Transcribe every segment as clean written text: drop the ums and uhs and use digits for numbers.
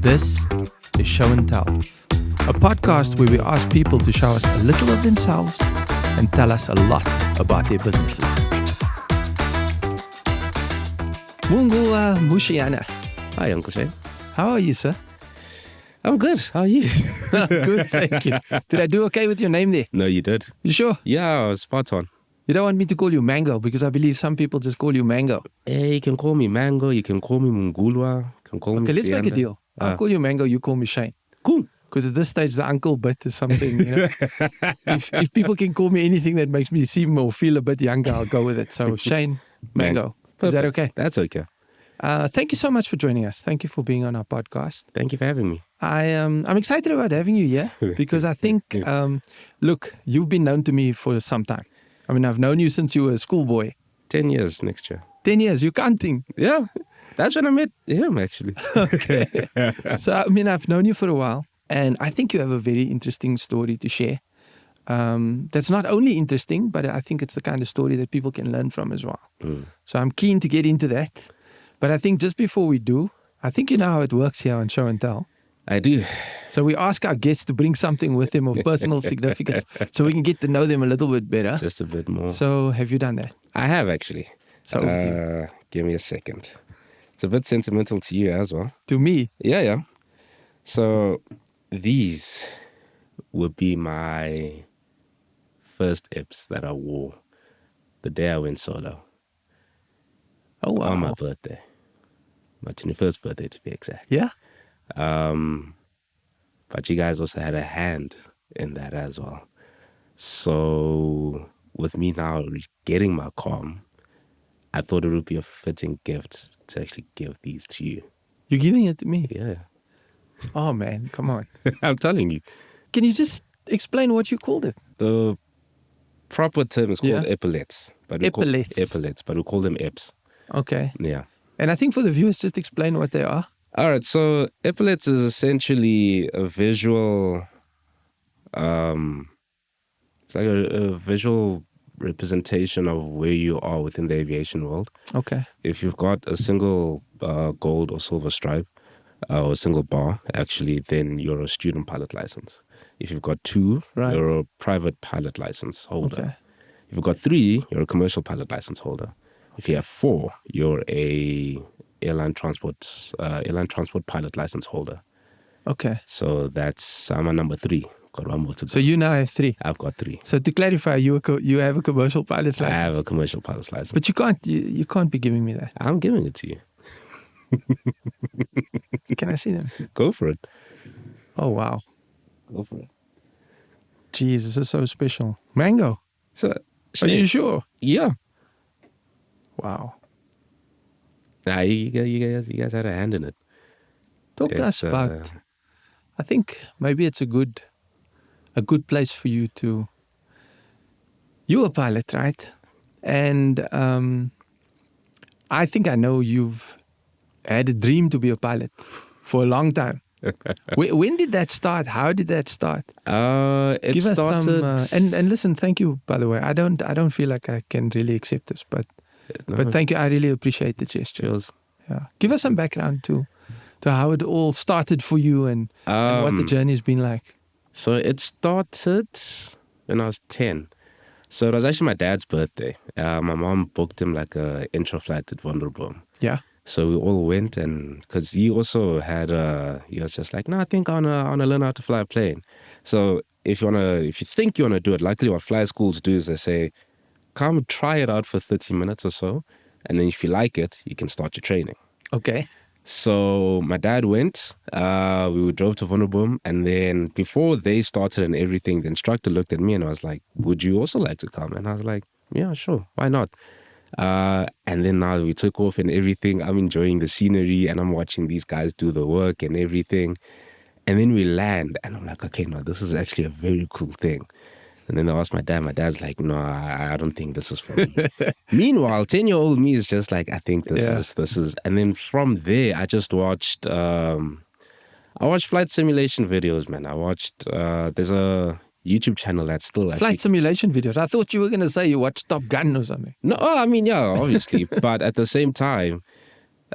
This is Show and Tell, a podcast where we ask people to show us a little of themselves and tell us a lot about their businesses. Munguwa, Mushiana. Hi, Uncle Shane. How are you, sir? I'm good. How are you? Good, thank you. Did I do okay with your name there? No, you did. You sure? Yeah, spot on. You don't want me to call you Mango because I believe some people just call you Mango. Hey, you can call me Mango. You can call me Munguwa. You can call me Okay, let's make a Mushiana. deal. I'll call you Mango, you call me Shane. Cool. Because at this stage, the uncle bit is something, you know. if people can call me anything that makes me seem or feel a bit younger, I'll go with it. So Shane, Mango. Perfect. Is that okay? That's okay. Thank you so much for joining us. Thank you for being on our podcast. Thank you for having me. I'm excited about having you here because I think, look, you've been known to me for some time. I mean, I've known you since you were a schoolboy. 10 years next year. 10 years, you're counting. Yeah, that's when I met him, actually. Okay. So, I mean, I've known you for a while, and I think you have a very interesting story to share. That's not only interesting, but I think it's the kind of story that people can learn from as well. So I'm keen to get into that. But I think just before we do, I think you know how it works here on Show and Tell. I do. So we ask our guests to bring something with them of personal significance so we can get to know them a little bit better. Just a bit more. So have you done that? I have, actually. So over to you. Give me a second. It's a bit sentimental to you as well. To me? Yeah. So these would be my first EPs that I wore the day I went solo. Oh, wow. On my birthday. My 21st birthday, to be exact. Yeah? But you guys also had a hand in that as well. So with me now getting my comm, I thought it would be a fitting gift to actually give these to you. You're giving it to me? Yeah. Oh, man, come on. I'm telling you. Can you just explain what you called it? The proper term is called epaulettes. Epaulettes. But we call them EPs. Okay. Yeah. And I think for the viewers, just explain what they are. All right, so epaulettes is essentially a visual, it's like a visual representation of where you are within the aviation world. Okay. If you've got a single gold or silver stripe, or a single bar, actually, then you're a student pilot license. If you've got two, Right. you're a private pilot license holder. Okay. If you've got three, you're a commercial pilot license holder. If you have four, you're a airline transport pilot license holder. Okay. So I'm a number 3. Got one more to go. So you now have 3. I've got 3. So to clarify, you have a commercial pilot's license. I have a commercial pilot's license. But you can't be giving me that. I'm giving it to you. Can I see them? Go for it. Oh, wow. Go for it. Jeez, this is so special. Mango. So, Are you sure? Yeah. Wow. Nah, you guys had a hand in it. Talk to us about, I think maybe it's a good place for you to, you're a pilot, right? And I think I know you've had a dream to be a pilot for a long time. When did that start? How did that start? It Give us started... some, and listen, thank you, by the way. I don't feel like I can really accept this, but thank you. I really appreciate the gesture. Cheers. Yeah. Give us some background to how it all started for you and what the journey's been like. So it started when I was 10. So it was actually my dad's birthday. My mom booked him like a intro flight at Wonderboom. Yeah. So we all went, and because he also had he was just like, no, I think I wanna learn how to fly a plane. So if you think you wanna do it, luckily what flight schools do is they say, come try it out for 30 minutes or so, and then if you like it, you can start your training. Okay. So my dad went, we drove to Wonderboom, and then before they started and everything, the instructor looked at me and I was like, would you also like to come? And I was like, yeah, sure, why not? And then now we took off and everything. I'm enjoying the scenery and I'm watching these guys do the work and everything. And then we land and I'm like, okay, no, this is actually a very cool thing. And then I asked my dad. My dad's like, no, I don't think this is for me. Meanwhile, 10-year-old me is just like, I think this is. And then from there, I just watched, I watched flight simulation videos, man. I watched, there's a YouTube channel that's still actually... Flight simulation videos. I thought you were going to say you watched Top Gun or something. No, I mean, yeah, obviously. But at the same time,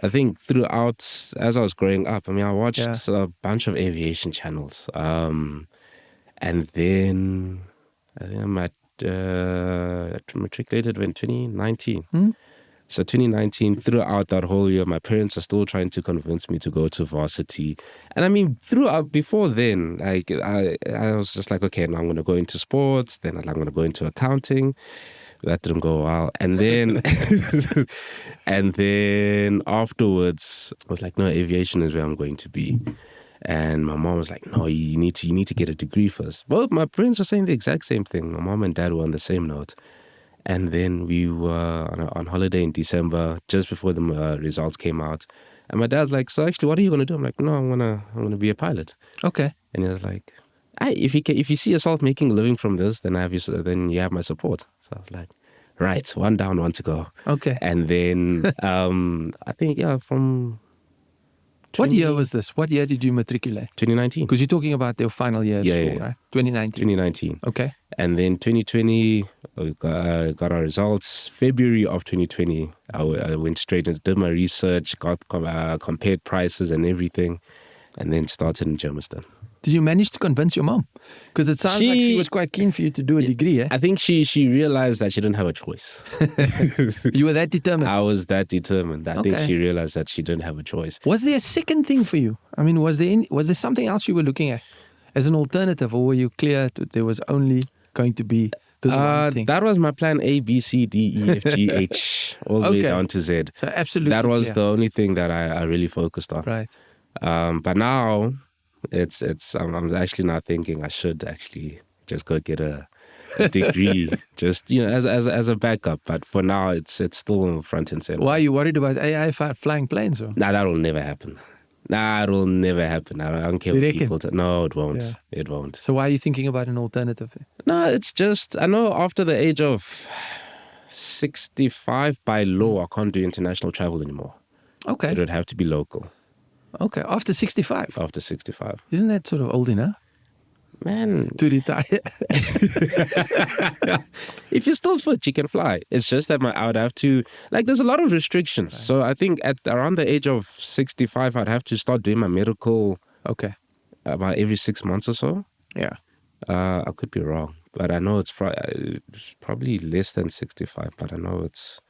I think throughout, as I was growing up, I mean, I watched Yeah. a bunch of aviation channels. And then I think matriculated in 2019. So 2019, throughout that whole year, my parents are still trying to convince me to go to varsity. And I mean, throughout, before then, like I was just like, okay, now I'm going to go into sports. Then I'm going to go into accounting. That didn't go well. And then, and then afterwards, I was like, no, aviation is where I'm going to be. And my mom was like, no, you need to get a degree first. Both my parents were saying the exact same thing. My mom and dad were on the same note. And then we were on holiday in December, just before the results came out. And my dad's like, so actually, what are you going to do? I'm like, no, I'm gonna be a pilot. Okay. And he was like, if you see yourself making a living from this, then you have my support. So I was like, right, one down, one to go. Okay. And then I think, from... What year was this? What year did you matriculate? 2019. Because you're talking about their final year of school, right? 2019. 2019. Okay. And then 2020, we got our results. February of 2020, I went straight and did my research, compared prices and everything, and then started in Germiston. Did you manage to convince your mom? Because it sounds like she was quite keen for you to do a degree, eh? I think she realized that she didn't have a choice. You were that determined? I was that determined. I think she realized that she didn't have a choice. Was there a second thing for you? I mean, was there something else you were looking at as an alternative, or were you clear that there was only going to be this one thing? That was my plan A, B, C, D, E, F, G, H, all the way down to Z. So absolutely that was the only thing that I really focused on. Right. But now... I'm actually now thinking I should actually just go get a degree, just as a backup. But for now, it's still front and center. Why are you worried about AI flying planes? Or? Nah, that will never happen. I don't care what people say. No, it won't. Yeah. It won't. So why are you thinking about an alternative? No, it's just, I know after the age of 65 by law, I can't do international travel anymore. Okay. It would have to be local. Okay, after 65? After 65. Isn't that sort of old enough? Man. To retire? If you're still fit, you can fly. It's just that I would have to, there's a lot of restrictions. Right. So I think at around the age of 65, I'd have to start doing my medical about every 6 months or so. Yeah. I could be wrong, but I know it's probably less than 65, but I know it's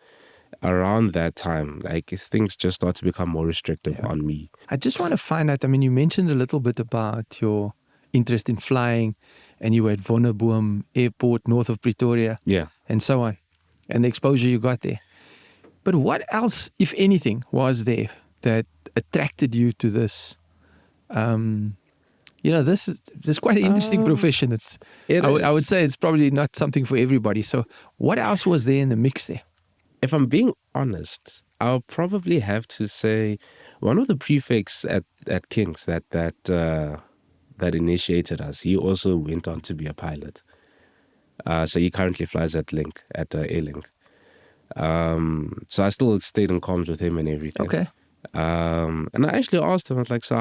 around that time, things just start to become more restrictive on me. I just want to find out, I mean, you mentioned a little bit about your interest in flying, and you were at Vonnerbloem Airport north of Pretoria, and so on, and the exposure you got there. But what else, if anything, was there that attracted you to this? This is quite an interesting profession. I would say it's probably not something for everybody. So what else was there in the mix there? If I'm being honest, I'll probably have to say one of the prefects at King's that initiated us, he also went on to be a pilot. So he currently flies at Airlink. So I still stayed in comms with him and everything. Okay. And I actually asked him, I was like, so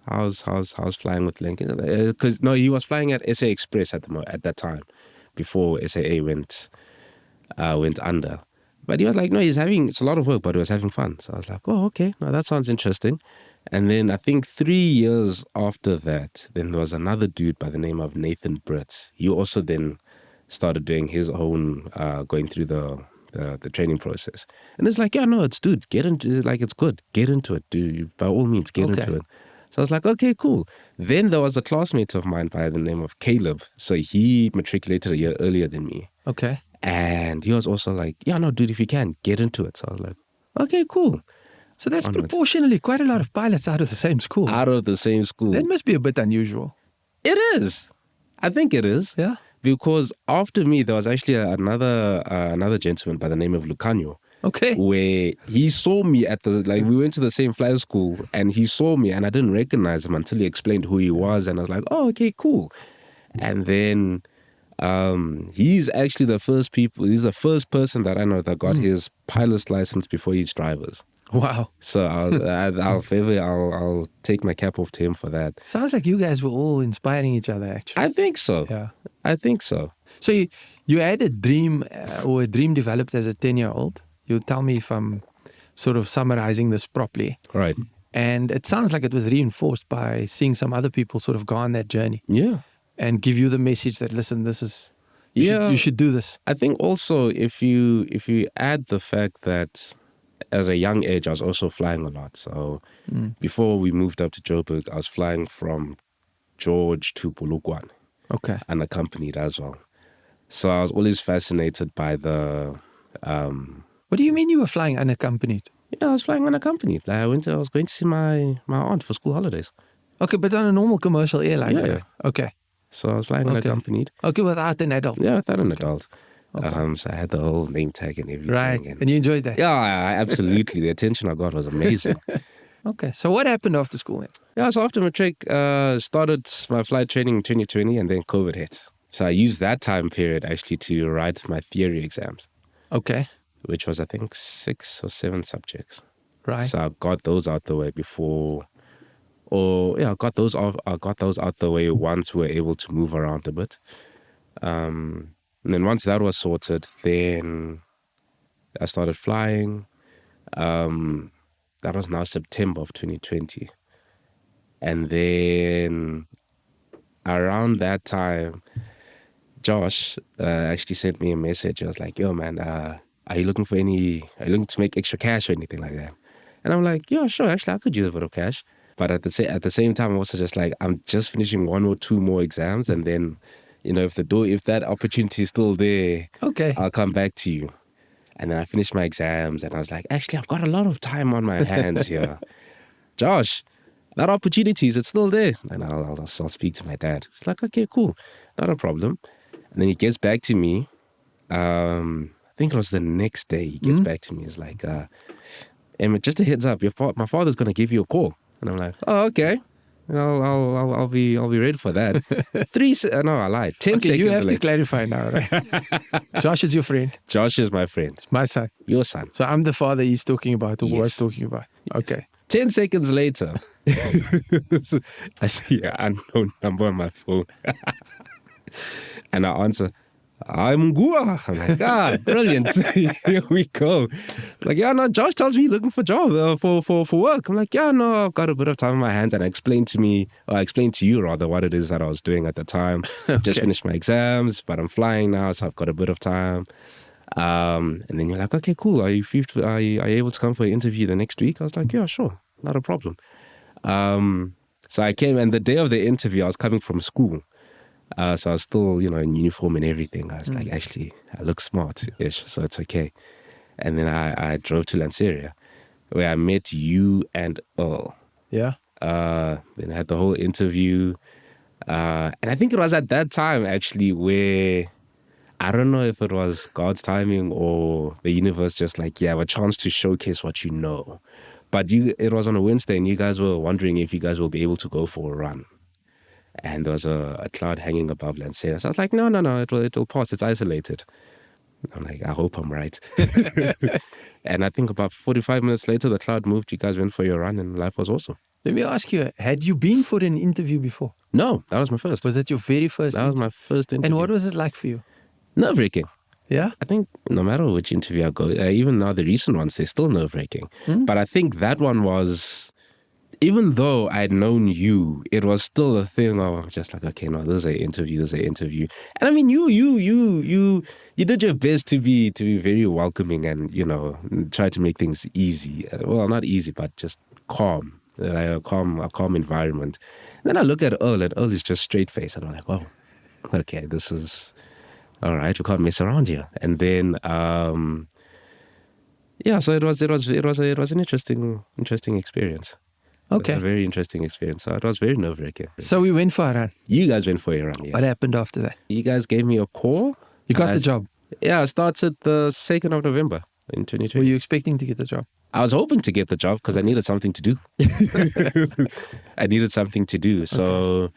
how's flying with Link? Because he was flying at SA Express at that time, before SAA went under. But he was like, no, it's a lot of work, but he was having fun. So I was like, oh, okay, no, that sounds interesting. And then I think 3 years after that, then there was another dude by the name of Nathan Britz. He also then started doing his own, going through the training process. And it's like, it's get into it. It's good. Get into it, dude. By all means, get into it. So I was like, okay, cool. Then there was a classmate of mine by the name of Caleb. So he matriculated a year earlier than me. Okay. And he was also like, dude, if you can, get into it. So I was like, okay, cool. So that's proportionally quite a lot of pilots out of the same school. Out of the same school. That must be a bit unusual. It is. I think it is. Yeah. Because after me, there was actually another gentleman by the name of Lucanio. Okay. Where he saw me we went to the same flight school, and he saw me and I didn't recognize him until he explained who he was. And I was like, oh, okay, cool. And then he's actually he's the first person that I know that got his pilot's license before his driver's. Wow. So I'll take my cap off to him for that. Sounds like you guys were all inspiring each other, actually. I think so. Yeah. I think so. So you had a dream, or a dream developed as a 10-year-old. You'll tell me if I'm sort of summarizing this properly. Right. And it sounds like it was reinforced by seeing some other people sort of go on that journey Yeah. and give you the message that, listen, this is, you should do this. I think also if you add the fact that at a young age I was also flying a lot. So before we moved up to Joburg, I was flying from George to Polokwane, Okay. unaccompanied as well. So I was always fascinated by the What do you mean you were flying unaccompanied? I was flying unaccompanied. Like I was going to see my aunt for school holidays. Okay, but on a normal commercial airline. Yeah. Right? Okay. So I was flying unaccompanied. Okay, without an adult. Yeah, without an adult. So I had the whole name tag and everything. Right. And you enjoyed that? Yeah, absolutely. The attention I got was amazing. Okay. So what happened after school then? Yeah, so after matric, started my flight training in 2020 and then COVID hit. So I used that time period actually to write my theory exams. Okay. Which was, I think, 6 or 7 subjects. Right. So I got those out the way I got those out the way once we were able to move around a bit. And then once that was sorted, then I started flying. That was now September of 2020. And then around that time, Josh actually sent me a message. I was like, yo, man, are you looking to make extra cash or anything like that? And I'm like, yeah, sure. Actually, I could use a bit of cash. But at the same time, I'm also just like, I'm just finishing 1 or 2 more exams. And then, if that opportunity is still there, okay, I'll come back to you. And then I finished my exams and I was like, actually, I've got a lot of time on my hands here. Josh, that opportunity, is it still there? And I'll speak to my dad. It's like, okay, cool. Not a problem. And then he gets back to me. I think it was the next day he gets back to me. He's like, Emmett, just a heads up, my father's going to give you a call. And I'm like, oh, okay. I'll be ready for that. I lied. 10 seconds you have later. to clarify now, right? Josh is your friend. Josh is my friend. It's my son. Your son. So I'm the father he's talking about, who Yes. was talking about. Okay. 10 seconds later, I see an unknown number on my phone. And I answer, I'm Munguwa. I'm like, brilliant. Here we go. Like, yeah, no, Josh tells me he's looking for a job, for work. I'm like, yeah, no, I've got a bit of time on my hands. And I explained to you rather what it is that I was doing at the time. Okay. Just finished my exams, but I'm flying now, so I've got a bit of time. And then you're like, okay, cool. Are you able to come for an interview the next week? I was like, yeah, sure. Not a problem. So I came, and the day of the interview, I was coming from school. So I was still, in uniform and everything. I was like, actually, I look smart-ish, so it's okay. And then I drove to Lanseria, where I met you and Earl. Yeah. Then I had the whole interview. And I think it was at that time, actually, where I don't know if it was God's timing or the universe just like, yeah, a chance to showcase what you know. But it was on a Wednesday, and you guys were wondering if you guys will be able to go for a run. And there was a cloud hanging above Lanseria. So I was like, no, it will pass. It's isolated. I'm like, I hope I'm right. And I think about 45 minutes later, the cloud moved. You guys went for your run, and life was awesome. Let me ask you, had you been for an interview before? No, that was my first. Was that your very first That was my first interview. And what was it like for you? Nerve-wracking. Yeah? I think no matter which interview I go, even now the recent ones, they're still nerve-wracking. But I think that one was, even though I'd known you, it was still a thing of just like, okay, no, there's an interview. And I mean, you did your best to be very welcoming and, try to make things easy. Well, not easy, but just calm, like a calm environment. And then I look at Earl, and Earl is just straight face, and I'm like, oh, okay, this is all right. We can't mess around here. And then, so it was an interesting experience. Okay. A very interesting experience. So it was very nerve-wracking. So we went for a run. You guys went for a run, yes. What happened after that? You guys gave me a call. You got the job. Yeah, I started the 2nd of November in 2020. Were you expecting to get the job? I was hoping to get the job because I needed something to do. So,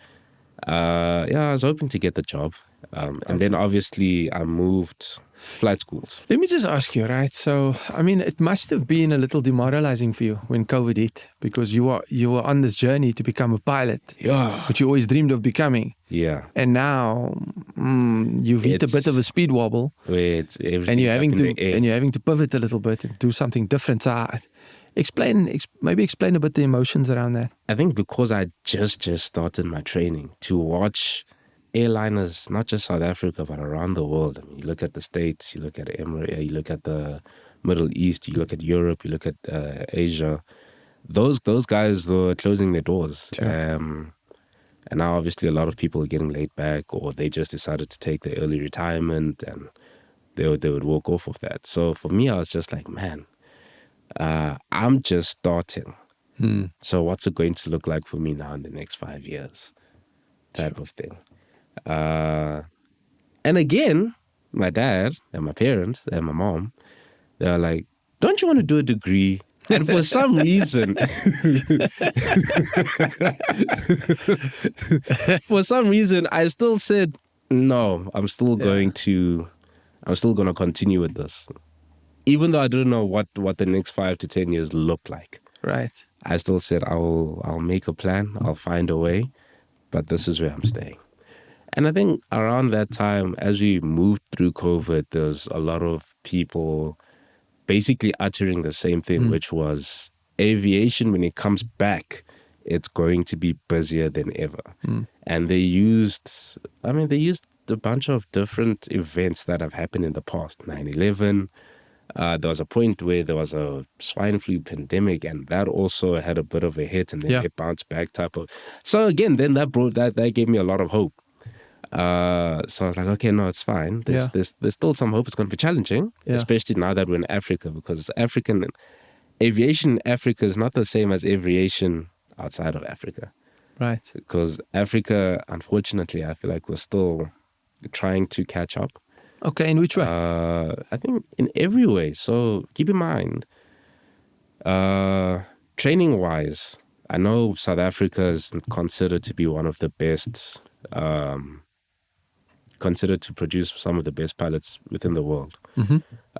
I was hoping to get the job. And then obviously I moved flight schools. Let me just ask you, right? So, I mean, it must have been a little demoralizing for you when COVID hit, because you were on this journey to become a pilot, Yeah. which you always dreamed of becoming. Yeah. And now you've hit a bit of a speed wobble, Where and you're having to pivot a little bit and do something different. So, maybe explain a bit the emotions around that. I think because I just started my training, to watch airliners, not just South Africa, but around the world. I mean, you look at the States, you look at Emirates, you look at the Middle East, you look at Europe, you look at Asia. Those guys were closing their doors. Sure. And now obviously a lot of people are getting laid back, or they just decided to take their early retirement, and they would walk off of that. So for me, I was just like, man, I'm just starting. So what's it going to look like for me now in the next 5 years? Type of thing. And again, my dad and my parents and my mom, they were like, don't you want to do a degree? And for some reason, I still said, no, I'm still going to continue with this. Even though I didn't know what the next 5 to 10 years looked like. Right. I still said, I'll make a plan, I'll find a way, but this is where I'm staying. And I think around that time, as we moved through COVID, there's a lot of people basically uttering the same thing, which was aviation, when it comes back, it's going to be busier than ever. And they used a bunch of different events that have happened in the past. 9/11. There was a point where there was a swine flu pandemic, and that also had a bit of a hit, and then it bounced back type of. So again, then that gave me a lot of hope. So I was like, okay, no, it's fine. There's still some hope. It's going to be challenging, especially now that we're in Africa, because aviation in Africa is not the same as aviation outside of Africa. Right. Because Africa, unfortunately, I feel like we're still trying to catch up. Okay, in which way? I think in every way. So keep in mind, training-wise, I know South Africa is considered to be one of the best, considered to produce some of the best pilots within the world.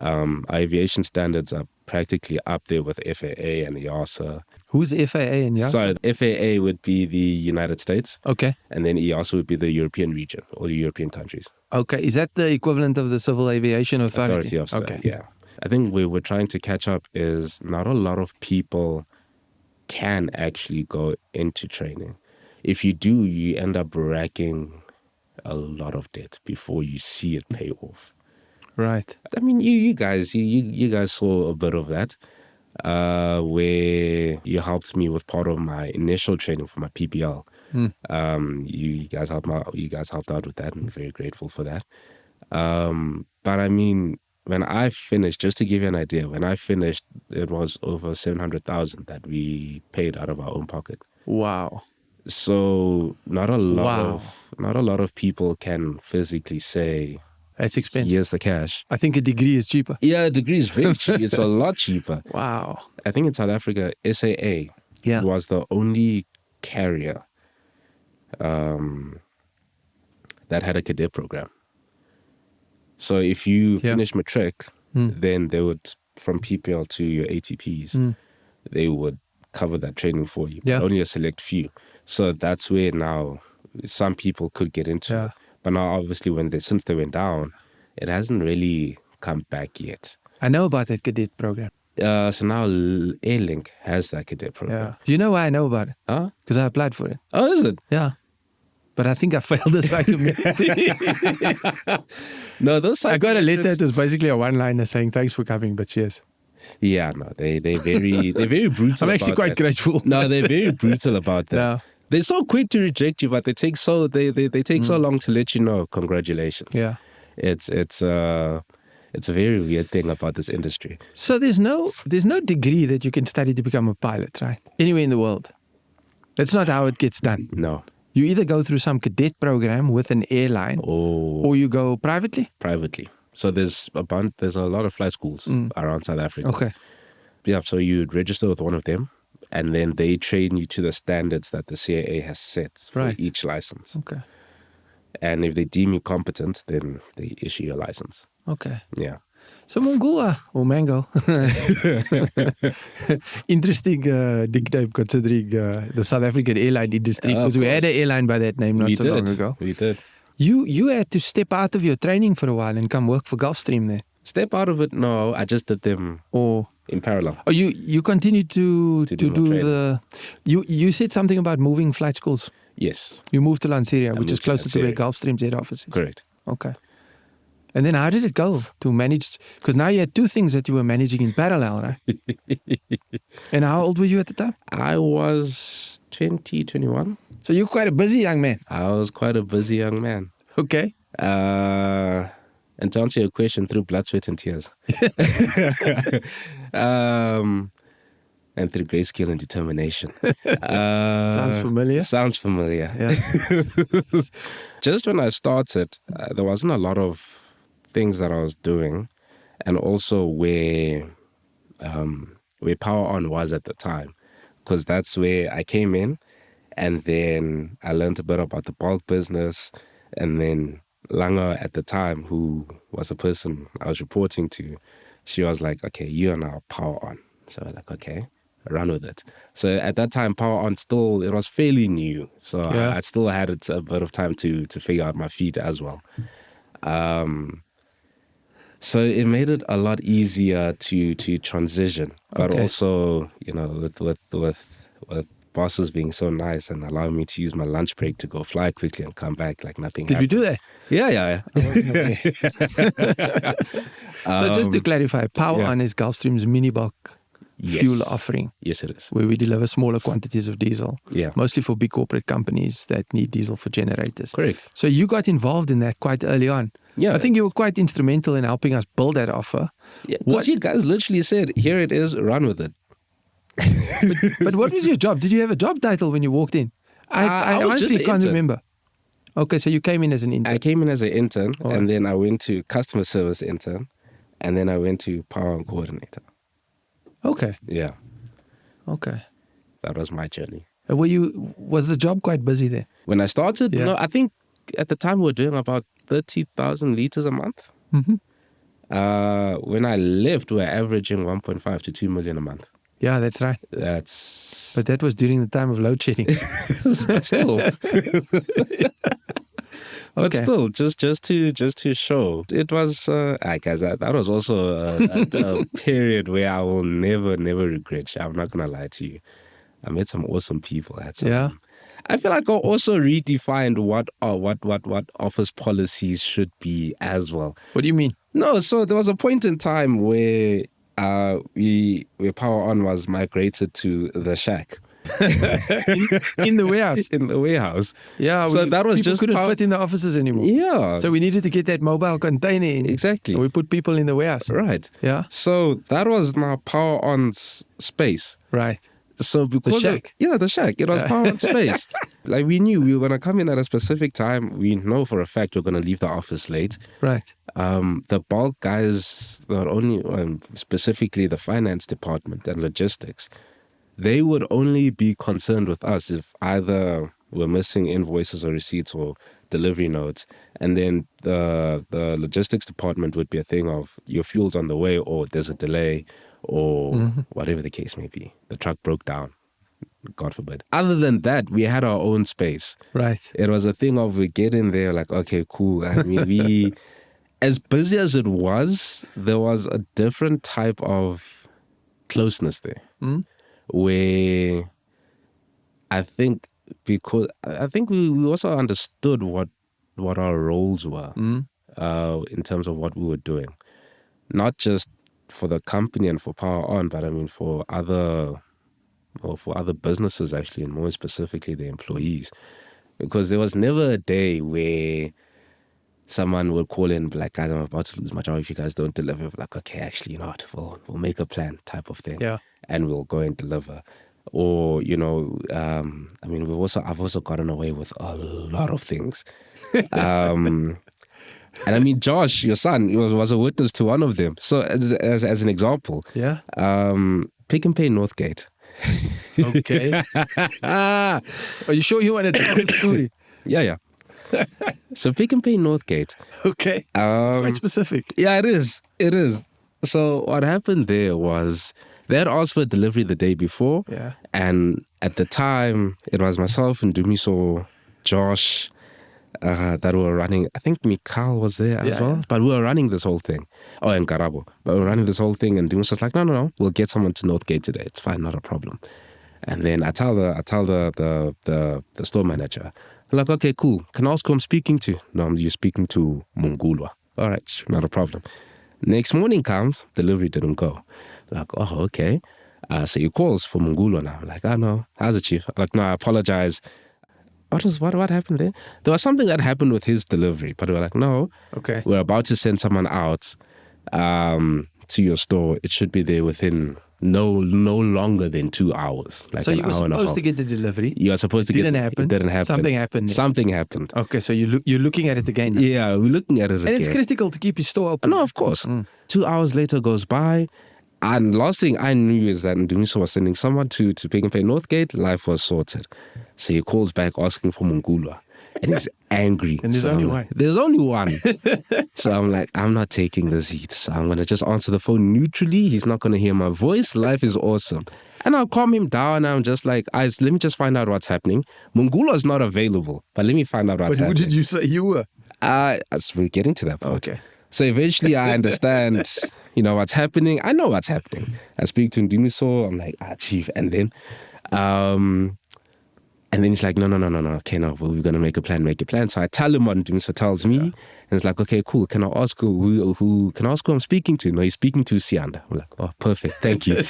Our aviation standards are practically up there with FAA and EASA. Who's FAA and EASA? So FAA would be the United States. Okay. And then EASA would be the European region, or the European countries. Okay. Is that the equivalent of the Civil Aviation Authority? Okay. Yeah. I think where we're trying to catch up is not a lot of people can actually go into training. If you do, you end up racking a lot of debt before you see it pay off. Right. I mean, you guys saw a bit of that, where you helped me with part of my initial training for my PPL. You guys helped out with that, and I'm very grateful for that. But I mean, when I finished, just to give you an idea, when I finished, it was over 700,000 that we paid out of our own pocket. Wow. So not a lot of people can physically say, that's expensive. Here's the cash. I think a degree is cheaper. Yeah, a degree is very cheap. It's a lot cheaper. Wow. I think in South Africa, SAA was the only carrier that had a cadet program. So if you finish matric, then they would, from PPL to your ATPs, they would cover that training for you. But only a select few. So that's where now some people could get into it. But now, obviously, since they went down, it hasn't really come back yet. I know about that cadet program. So now Airlink has that cadet program. Yeah. Do you know why I know about it? Huh? Because I applied for it. Oh, is it? Yeah. But I think I failed the psychometry. No, those I got a letter that was basically a one-liner saying, thanks for coming, but cheers. Yeah, no, they're very brutal. I'm actually quite grateful. No, they're very brutal about that. Yeah. They're so quick to reject you, but they take so long to let you know. Congratulations. Yeah. It's a very weird thing about this industry. So there's no degree that you can study to become a pilot, right? Anywhere in the world. That's not how it gets done. No. You either go through some cadet program with an airline, or you go privately. Privately. So there's a lot of flight schools around South Africa. Okay. Yeah. So you'd register with one of them, and then they train you to the standards that the CAA has set for each license. Okay. And if they deem you competent, then they issue your license. Okay. Yeah. So Munguwa or Mango, interesting nickname considering the South African airline industry, because we had an airline by that name not so long ago. We did. You had to step out of your training for a while and come work for Gulfstream there. Step out of it? No, I just did them in parallel. Oh, you continued to do the... You said something about moving flight schools. Yes. You moved to Lanseria, which is closer to where Gulfstream's head office is. Correct. Okay. And then how did it go to manage? Because now you had two things that you were managing in parallel, right? And how old were you at the time? I was 20, 21. So you're quite a busy young man. I was quite a busy young man. Okay. And to answer your question, through blood, sweat, and tears. And through great skill and determination. Sounds familiar. Sounds familiar. Yeah. Just when I started, there wasn't a lot of things that I was doing, and also where Power On was at the time, because that's where I came in, and then I learned a bit about the bulk business, and then Langa at the time, who was the person I was reporting to, she was like, okay, you are now Power On. So I'm like, okay, run with it. So at that time, Power On it was fairly new. So I still had a bit of time to figure out my feet as well. So it made it a lot easier to transition, but also, with bosses being so nice and allowing me to use my lunch break to go fly quickly and come back like nothing happened. Did you do that? Yeah. So just to clarify, Power On is Gulfstream's mini bulk fuel offering. Yes, it is. Where we deliver smaller quantities of diesel. Yeah. Mostly for big corporate companies that need diesel for generators. Correct. So you got involved in that quite early on. Yeah. I think you were quite instrumental in helping us build that offer. Yeah. Because you guys literally said, here it is, run with it. but what was your job? Did you have a job title when you walked in? I honestly can't remember. Okay, so you came in as an intern. I came in as an intern, and then I went to customer service intern, and then I went to Power On coordinator. Okay. Yeah. Okay. That was my journey. Was the job quite busy there? When I started, no, I think at the time we were doing about 30,000 liters a month. Mm-hmm. When I left, we were averaging 1.5 to 2 million a month. Yeah, that's right. But that was during the time of load shedding. Still. But still, just to show, it was, guys, that was also a period where I will never regret. I'm not gonna lie to you. I met some awesome people. I feel like I also redefined what office policies should be as well. What do you mean? No, so there was a point in time where where Power On was migrated to the shack. in the warehouse. In the warehouse. Yeah, so that was people just couldn't fit in the offices anymore. Yeah. So we needed to get that mobile container in. Exactly. And we put people in the warehouse. Right. Yeah. So that was now Power On's space. Right. So because the shack. The shack. It was Power On space. Like we knew we were gonna come in at a specific time. We know for a fact we're gonna leave the office late. Right. The bulk guys, not only specifically the finance department and logistics, they would only be concerned with us if either we're missing invoices or receipts or delivery notes. And then the logistics department would be a thing of your fuel's on the way, or there's a delay, or whatever the case may be. The truck broke down, God forbid. Other than that, we had our own space. Right. It was a thing of we get in there like, okay, cool. I mean, we, as busy as it was, there was a different type of closeness there. Where I think we also understood what our roles were in terms of what we were doing, not just for the company and for Power On, but I mean for other businesses actually, and more specifically the employees, because there was never a day where someone would call in like, guys, I'm about to lose my job if you guys don't deliver. We're like, okay, actually, you know what, we'll make a plan type of thing. Yeah. And we'll go and deliver. Or, I mean, I've also gotten away with a lot of things. And I mean, Josh, your son, was a witness to one of them. So as an example, Pick and Pay Northgate. Okay. Are you sure you want to tell the story? Yeah. So Pick and Pay Northgate. Okay. It's quite specific. Yeah, it is. It is. So what happened there was they had asked for a delivery the day before. Yeah. And at the time, it was myself and Dumiso, Josh, that were running. I think Mikal was there as well. Yeah. But we were running this whole thing. Oh, and Karabo. But we were running this whole thing. And Dumiso was like, no. We'll get someone to Northgate today. It's fine, not a problem. And then I tell the store manager, like, okay, cool. Can I ask who I'm speaking to? No, you're speaking to Munguwa. All right, not a problem. Next morning comes, delivery didn't go. Like, oh, okay. So he calls for Munguwa now. I'm like, oh no, how's it, chief? Like, no, I apologize. What happened there? There was something that happened with his delivery, but we were like, no. Okay. We're about to send someone out to your store. It should be there within no longer than 2 hours. Like so you were supposed to get the delivery. You are supposed to Didn't get happen. It didn't happen. Something happened. Okay, so you're looking at it again. Yeah, we're looking at it and again. it's critical to keep your store open. No, of course. 2 hours later goes by. And last thing I knew is that Ndumiso was sending someone to Pick and Pay Northgate. Life was sorted. So he calls back asking for Mungulwa. And he's angry. And there's only one. There's only one. So I'm like, I'm not taking this heat. So I'm going to just answer the phone neutrally. He's not going to hear my voice. Life is awesome. And I'll calm him down. I'm just like, let me just find out what's happening. Mungulwa is not available, but let me find out what's happening. But who did you say you were? We're getting to that part. Okay. So eventually I understand, what's happening. I know what's happening. I speak to Ndumiso. I'm like, chief. And then he's like, no. Okay, no, we're going to make a plan. So I tell him what Ndumiso tells me. And it's like, okay, cool. Can I ask who I'm speaking to? No, he's speaking to Sianda. I'm like, oh, perfect. Thank you.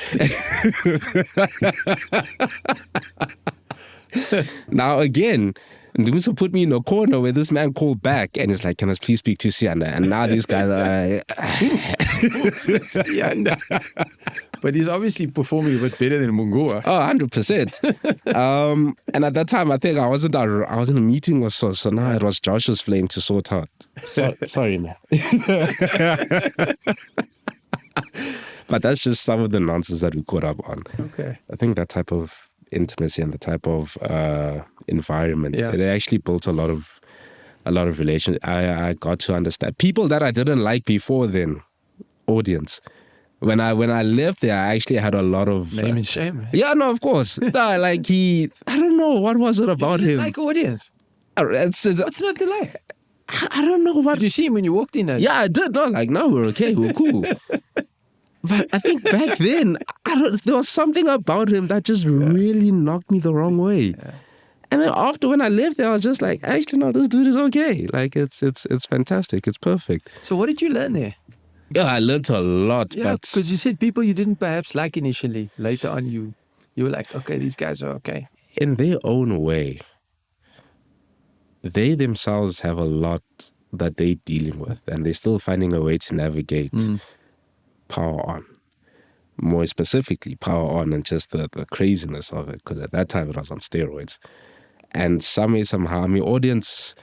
Now again, Ndumiso put me in a corner where this man called back and it's like, can I please speak to Sianda? And now these guys are Sianda. But he's obviously performing a bit better than Munguwa. Oh, 100%. And at that time, I think I was in a meeting or so. So now it was Josh's flame to sort out. Sorry, man. But that's just some of the nonsense that we caught up on. Okay. I think that type of intimacy and the type of environment, it actually built a lot of relations. I got to understand people that I didn't like before then. Audience. When I left there, I actually had a lot of name and shame. Yeah, no, of course. I don't know what was it about him. Like audience. What's not the lie? I don't know what. Did you see him when you walked in? Yeah, I did. No, no, we're okay, we're cool. But I think back then, there was something about him that just really knocked me the wrong way. Yeah. And then after when I left there, I was just like, actually, no, this dude is okay. Like, it's fantastic. It's perfect. So what did you learn there? Yeah, I learned a lot. Yeah, because you said people you didn't perhaps like initially. Later on, you were like, okay, these guys are okay. In their own way, they themselves have a lot that they're dealing with, and they're still finding a way to navigate power on. More specifically, power on and just the craziness of it, because at that time it was on steroids. And somehow, audience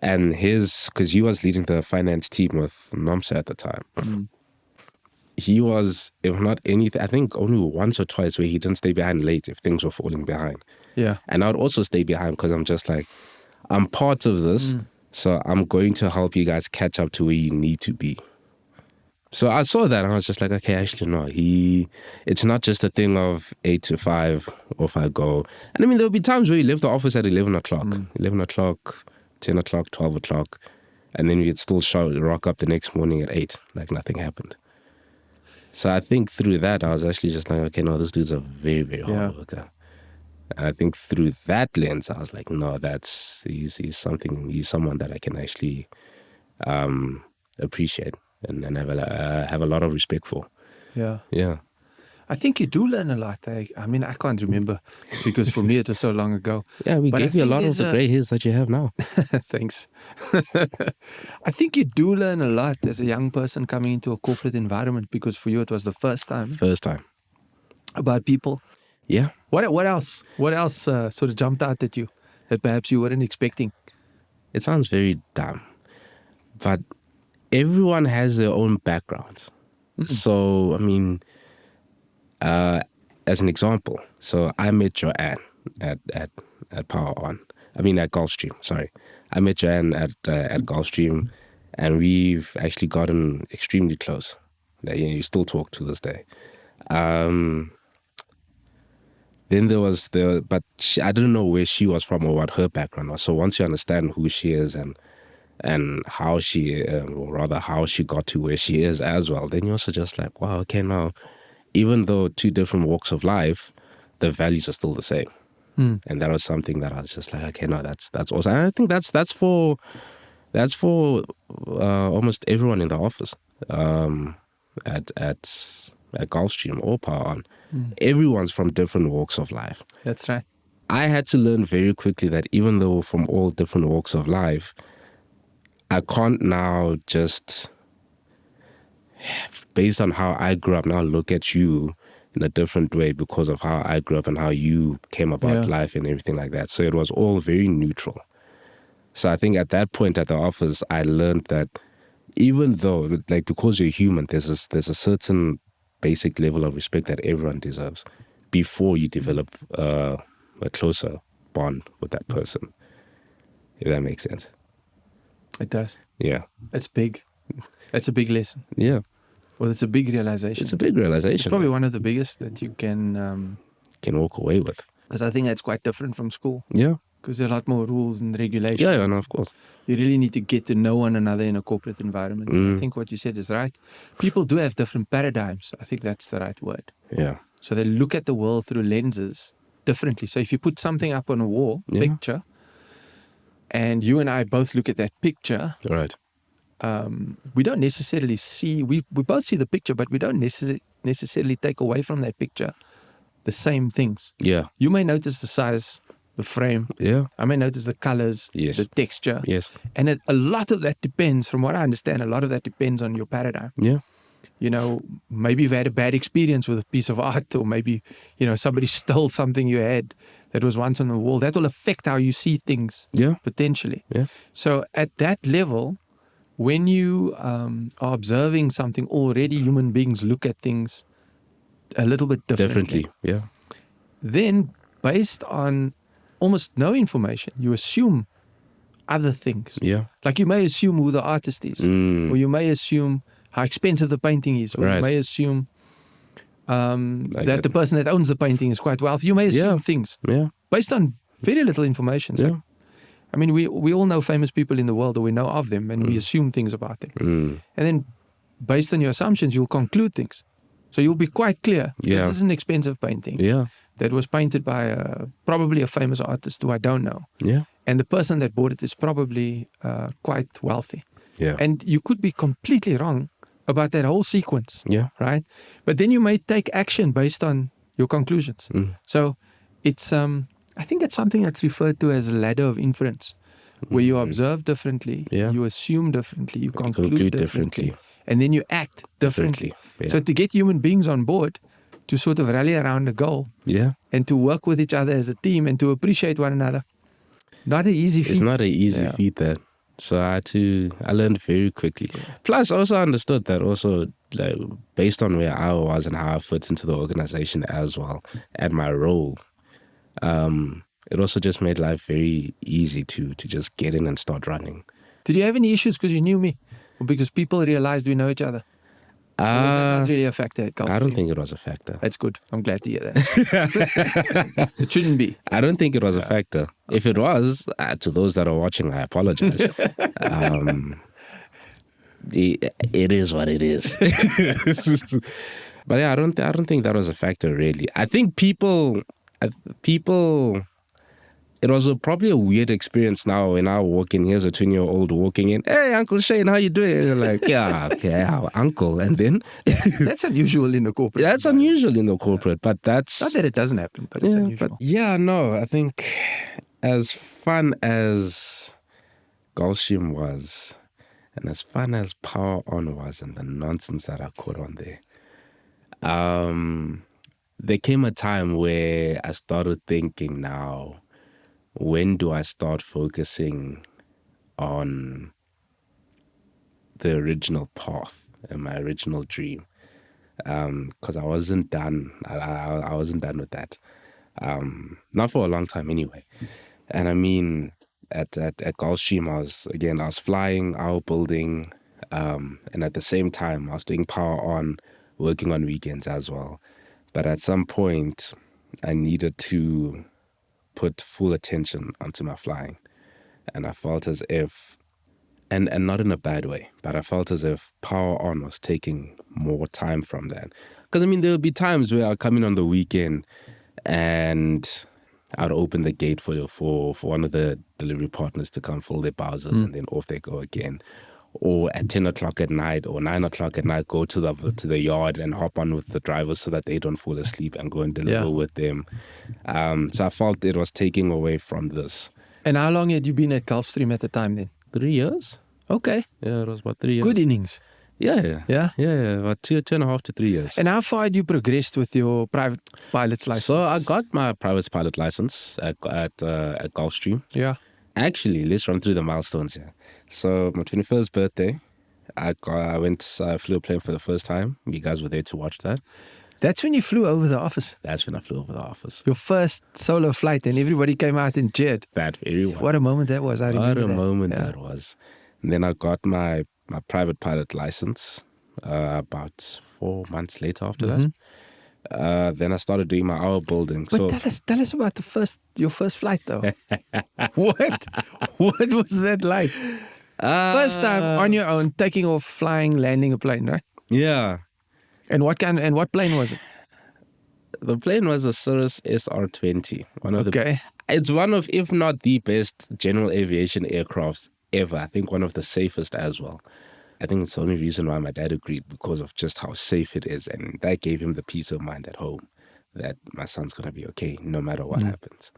and because he was leading the finance team with Nomsa at the time. He was, if not anything, I think only once or twice where he didn't stay behind late if things were falling behind. Yeah. And I would also stay behind because I'm just like, I'm part of this, so I'm going to help you guys catch up to where you need to be. So I saw that and I was just like, okay, actually, no, it's not just a thing of 8 to 5, off I go. And there'll be times where you leave the office at 11 o'clock, 11 o'clock, 10 o'clock, 12 o'clock, and then we'd still rock up the next morning at 8, like nothing happened. So I think through that, I was actually just like, okay, no, this dude's a very, very hard worker. And I think through that lens, I was like, no, he's someone that I can actually appreciate and have a lot of respect for. Yeah. Yeah. I think you do learn a lot. I can't remember because for me it was so long ago. Yeah, we gave you a lot of the grey hairs that you have now. Thanks. I think you do learn a lot as a young person coming into a corporate environment because for you it was the first time. First time. About people. Yeah. What else? What else sort of jumped out at you that perhaps you weren't expecting? It sounds very dumb, but everyone has their own background. So, as an example, so I met Joanne at Power On. At Gulfstream, sorry. I met Joanne at Gulfstream, and we've actually gotten extremely close. Like, you still talk to this day. Then there was but I didn't know where she was from or what her background was. So once you understand who she is and how she, or rather how she got to where she is as well, then you're also just like, wow, okay, now, even though two different walks of life, the values are still the same. And that was something that I was just like, okay, no, that's awesome. And I think that's for almost everyone in the office, at Gulfstream or Power On. Everyone's from different walks of life. That's right. I had to learn very quickly that even though from all different walks of life, I can't now just, based on how I grew up, now look at you in a different way because of how I grew up and how you came about life and everything like that. So it was all very neutral. So I think at that point at the office, I learned that even though, like, because you're human, there's a certain basic level of respect that everyone deserves before you develop a closer bond with that person. If that makes sense. It does. Yeah. It's big. That's a big lesson. Yeah. Well, it's a big realization. It's a big realization. It's probably one of the biggest that you can walk away with. Because I think that's quite different from school. Yeah. Because there are a lot more rules and regulations. Yeah, no, of course. You really need to get to know one another in a corporate environment. I think what you said is right. People do have different paradigms. I think that's the right word. Yeah. So they look at the world through lenses differently. So if you put something up on a wall, picture, and you and I both look at that picture, Right. we don't necessarily see, we both see the picture, but we don't necessarily take away from that picture the same things. Yeah. You may notice the size, the frame. Yeah. I may notice the colors, the texture. Yes. And a lot of that depends, from what I understand, a lot of that depends on your paradigm. Yeah. You know, maybe you've had a bad experience with a piece of art, or maybe, you know, somebody stole something you had that was once on the wall. That will affect how you see things, potentially. Yeah. So at that level, when you are observing something already, human beings look at things a little bit differently. Yeah. Then, based on almost no information, you assume other things. Yeah. Like you may assume who the artist is, or you may assume how expensive the painting is, or you may assume that the person that owns the painting is quite wealthy. You may assume things based on very little information. So, I mean, we all know famous people in the world, or we know of them, and we assume things about them. And then, based on your assumptions, you'll conclude things. So you'll be quite clear. This is an expensive painting that was painted by probably a famous artist who I don't know. Yeah. And the person that bought it is probably quite wealthy. Yeah. And you could be completely wrong about that whole sequence. Yeah. Right? But then you may take action based on your conclusions. So it's I think it's something that's referred to as a ladder of inference, where you observe differently, you assume differently, you conclude differently, and then you act differently. Yeah. So to get human beings on board, to sort of rally around a goal, and to work with each other as a team and to appreciate one another, not an easy feat. It's not an easy feat, that. So I learned very quickly. Plus, I also understood that also, like, based on where I was and how I fit into the organization as well, and my role, it also just made life very easy to just get in and start running. Did you have any issues because you knew me, or because people realized we know each other? Or was that not really a factor at Gulfstream? I don't think it was a factor. That's good. I'm glad to hear that. It shouldn't be. I don't think it was a factor. If it was, to those that are watching, I apologize. It is what it is. But yeah, I don't think that was a factor, really. I think people. It was probably a weird experience now when I walk in. Here's a 20-year-old walking in. Hey, Uncle Shane, how you doing? And they're like, yeah, okay, how, Uncle. And then... that's unusual in the corporate. That's unusual in the corporate, but that's... Not that it doesn't happen, but it's unusual. But no, I think as fun as Gulfstream was, and as fun as Power On was, and the nonsense that I caught on there, there came a time where I started thinking now, when do I start focusing on the original path and my original dream? Because I wasn't done. I wasn't done with that. Not for a long time anyway. And I mean, at Gulfstream, I was flying, our building, and at the same time, I was doing power on, working on weekends as well. But at some point, I needed to put full attention onto my flying. And I felt as if, and not in a bad way, but I felt as if power on was taking more time from that. Because, I mean, there would be times where I'd come in on the weekend and I'd open the gate for one of the delivery partners to come fill their bowsers, and then off they go again. Or at 10 o'clock at night or 9 o'clock at night, go to the yard and hop on with the drivers so that they don't fall asleep and go and deliver with them. So I felt it was taking away from this. And how long had you been at Gulfstream at the time then? 3 years. Okay. Yeah, it was about 3 years. Good innings. Yeah. Yeah? Yeah, about 2.5 to 3 years. And how far had you progressed with your private pilot's license? So I got my private pilot license at Gulfstream. Yeah. Actually, let's run through the milestones here. So my 21st birthday, I flew a plane for the first time. You guys were there to watch that. That's when you flew over the office. That's when I flew over the office. Your first solo flight, and everybody came out and cheered. That very one. What a moment that was. I remember What a moment Yeah. that was. And then I got my private pilot license about 4 months later after that. Then I started doing my hour building. But tell us about your first flight though. What was that like? First time on your own, taking off, flying, landing a plane, right? Yeah. And what plane was it? The plane was a Cirrus SR-20. Okay. It's one of, if not the best general aviation aircrafts ever. I think one of the safest as well. I think it's the only reason why my dad agreed, because of just how safe it is. And that gave him the peace of mind at home that my son's going to be okay no matter what happens.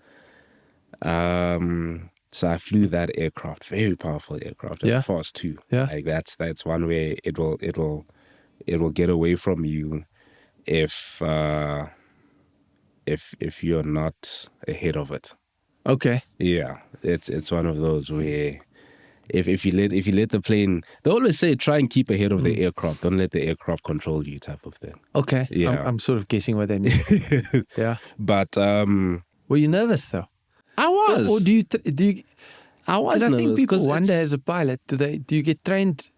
So I flew that aircraft, very powerful aircraft, and fast too. Yeah. Like that's one way it will get away from you if you're not ahead of it. Okay. Yeah. It's one of those where if you let the plane, they always say try and keep ahead of the aircraft. Don't let the aircraft control you, type of thing. Okay. Yeah. I'm sort of guessing what they mean. Yeah. But were you nervous though? I was. Or do you? I was Because I nervous, think people 'cause wonder it's- as a pilot, do you get trained,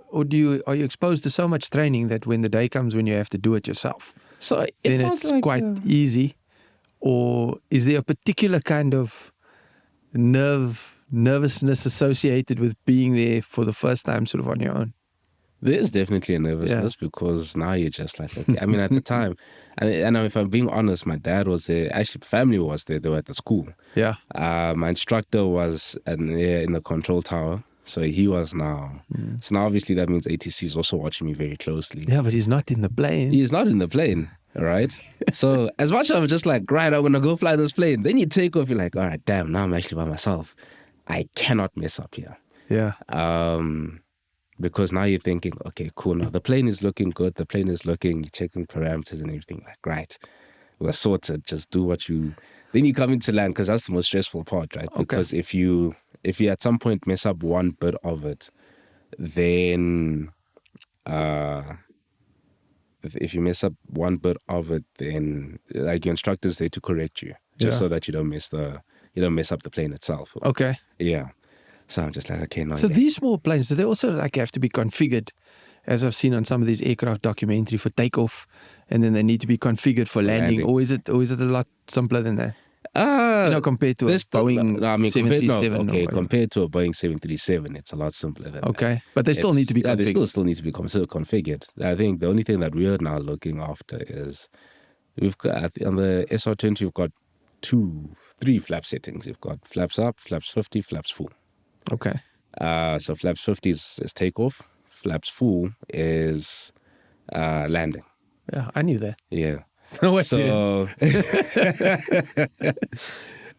or are you exposed to so much training that when the day comes when you have to do it yourself, So then it's like, quite easy? Or is there a particular kind of nervousness associated with being there for the first time sort of on your own? There's definitely a nervousness because now you're just like, okay. I mean, at the time, and if I'm being honest, my dad was there. Actually, family was there. They were at the school. Yeah. My instructor was in the control tower. So he was now. So now obviously that means ATC is also watching me very closely. Yeah, but he's not in the plane. He's not in the plane, right? So as much as I'm just like, right, I'm going to go fly this plane. Then you take off, you're like, all right, damn, now I'm actually by myself. I cannot mess up here. Yeah. Because now you're thinking, okay, cool. Now the plane is looking good. The plane is looking, you're checking parameters and everything. Like, right, we're sorted. Just do what you. Then you come into land because that's the most stressful part, right? Because if you at some point mess up one bit of it, then if you mess up one bit of it, then like your instructor's there to correct you, just so that you don't mess up the plane itself. Okay. Yeah. So I'm just like, okay, no. So these small planes, do they also like have to be configured, as I've seen on some of these aircraft documentary, for takeoff, and then they need to be configured for landing? Or is it a lot simpler than that? Compared to a Boeing 737. Compared to a Boeing 737, it's a lot simpler than that. Okay, but they still need to be configured. They still need to be configured. I think the only thing that we're now looking after is we've got on the SR-20, we've got 3 flap settings. You've got flaps up, flaps 50, flaps full. Okay. So flaps 50 is takeoff. Flaps full is landing. Yeah, I knew that. Yeah. No, I So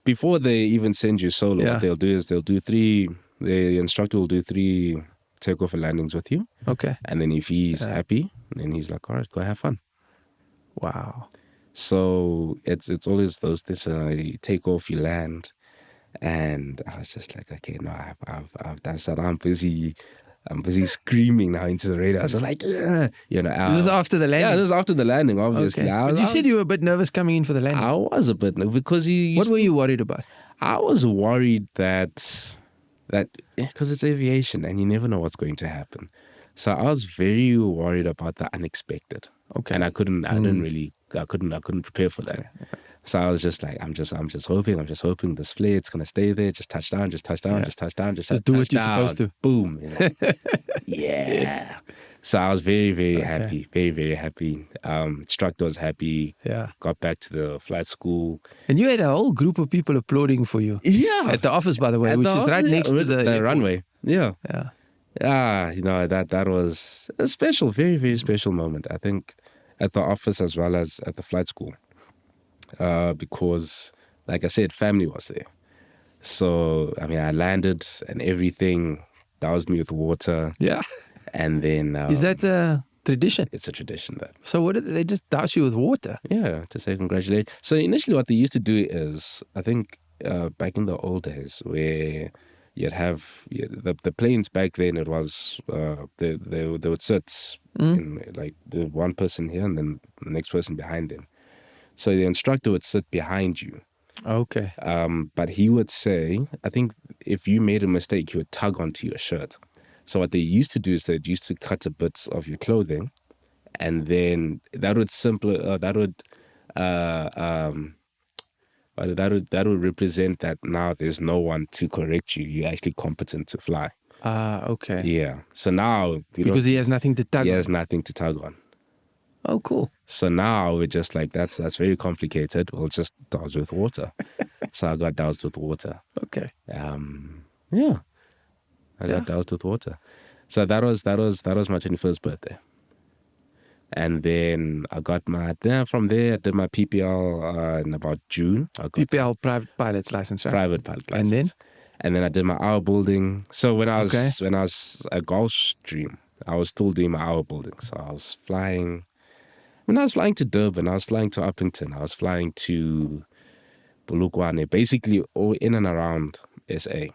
before they even send you solo, what they'll do is the instructor will do 3 takeoff and landings with you. Okay. And then if he's happy, then he's like, all right, go have fun. Wow. So it's always those things. You take off, you land. And I was just like, okay, no, I've done that. I'm busy Because he's screaming now into the radio. I was just like, "Ugh," you know. This is after the landing. Yeah, this is after the landing, obviously. Okay. But you said you were a bit nervous coming in for the landing. I was a bit nervous because What were you worried about? I was worried that because it's aviation and you never know what's going to happen. So I was very worried about the unexpected. Okay. And I couldn't prepare for that. So I was just like, I'm just hoping this flare's gonna stay there, just touch down, just do what you're supposed to. Boom. You know? Yeah. So I was very, very happy. Very, very happy. Instructor was happy. Yeah. Got back to the flight school. And you had a whole group of people applauding for you. Yeah. At the office, by the way, which is right next to the runway. Yeah. Yeah. You know, that was a special, very, very special moment, I think, at the office as well as at the flight school. Because, like I said, family was there. So, I mean, I landed and everything doused me with water. Yeah. And then... is that a tradition? It's a tradition that... So what did they just douse you with water? Yeah, to say congratulations. So initially what they used to do is, I think back in the old days where you'd have... the planes back then, it was... they would sit in, like the one person here and then the next person behind them. So the instructor would sit behind you. Okay. But he would say, I think if you made a mistake, he would tug onto your shirt. So what they used to do is they used to cut a bit of your clothing, and then that would represent that now there's no one to correct you. You're actually competent to fly. Okay. Yeah. So now because he has nothing to tug on. He has nothing to tug on. Oh, cool. So now we're just like, that's very complicated. We'll just douse with water. So I got doused with water. Okay. Yeah. I got doused with water. So that was my 21st birthday. And then I got from there I did my PPL in about June. PPL, private pilot's license, right? Private pilot license. And then I did my hour building. So when I was at Gulfstream, I was still doing my hour building. So I was flying. When I was flying to Durban, I was flying to Uppington, I was flying to Bulugwane, basically all in and around SA,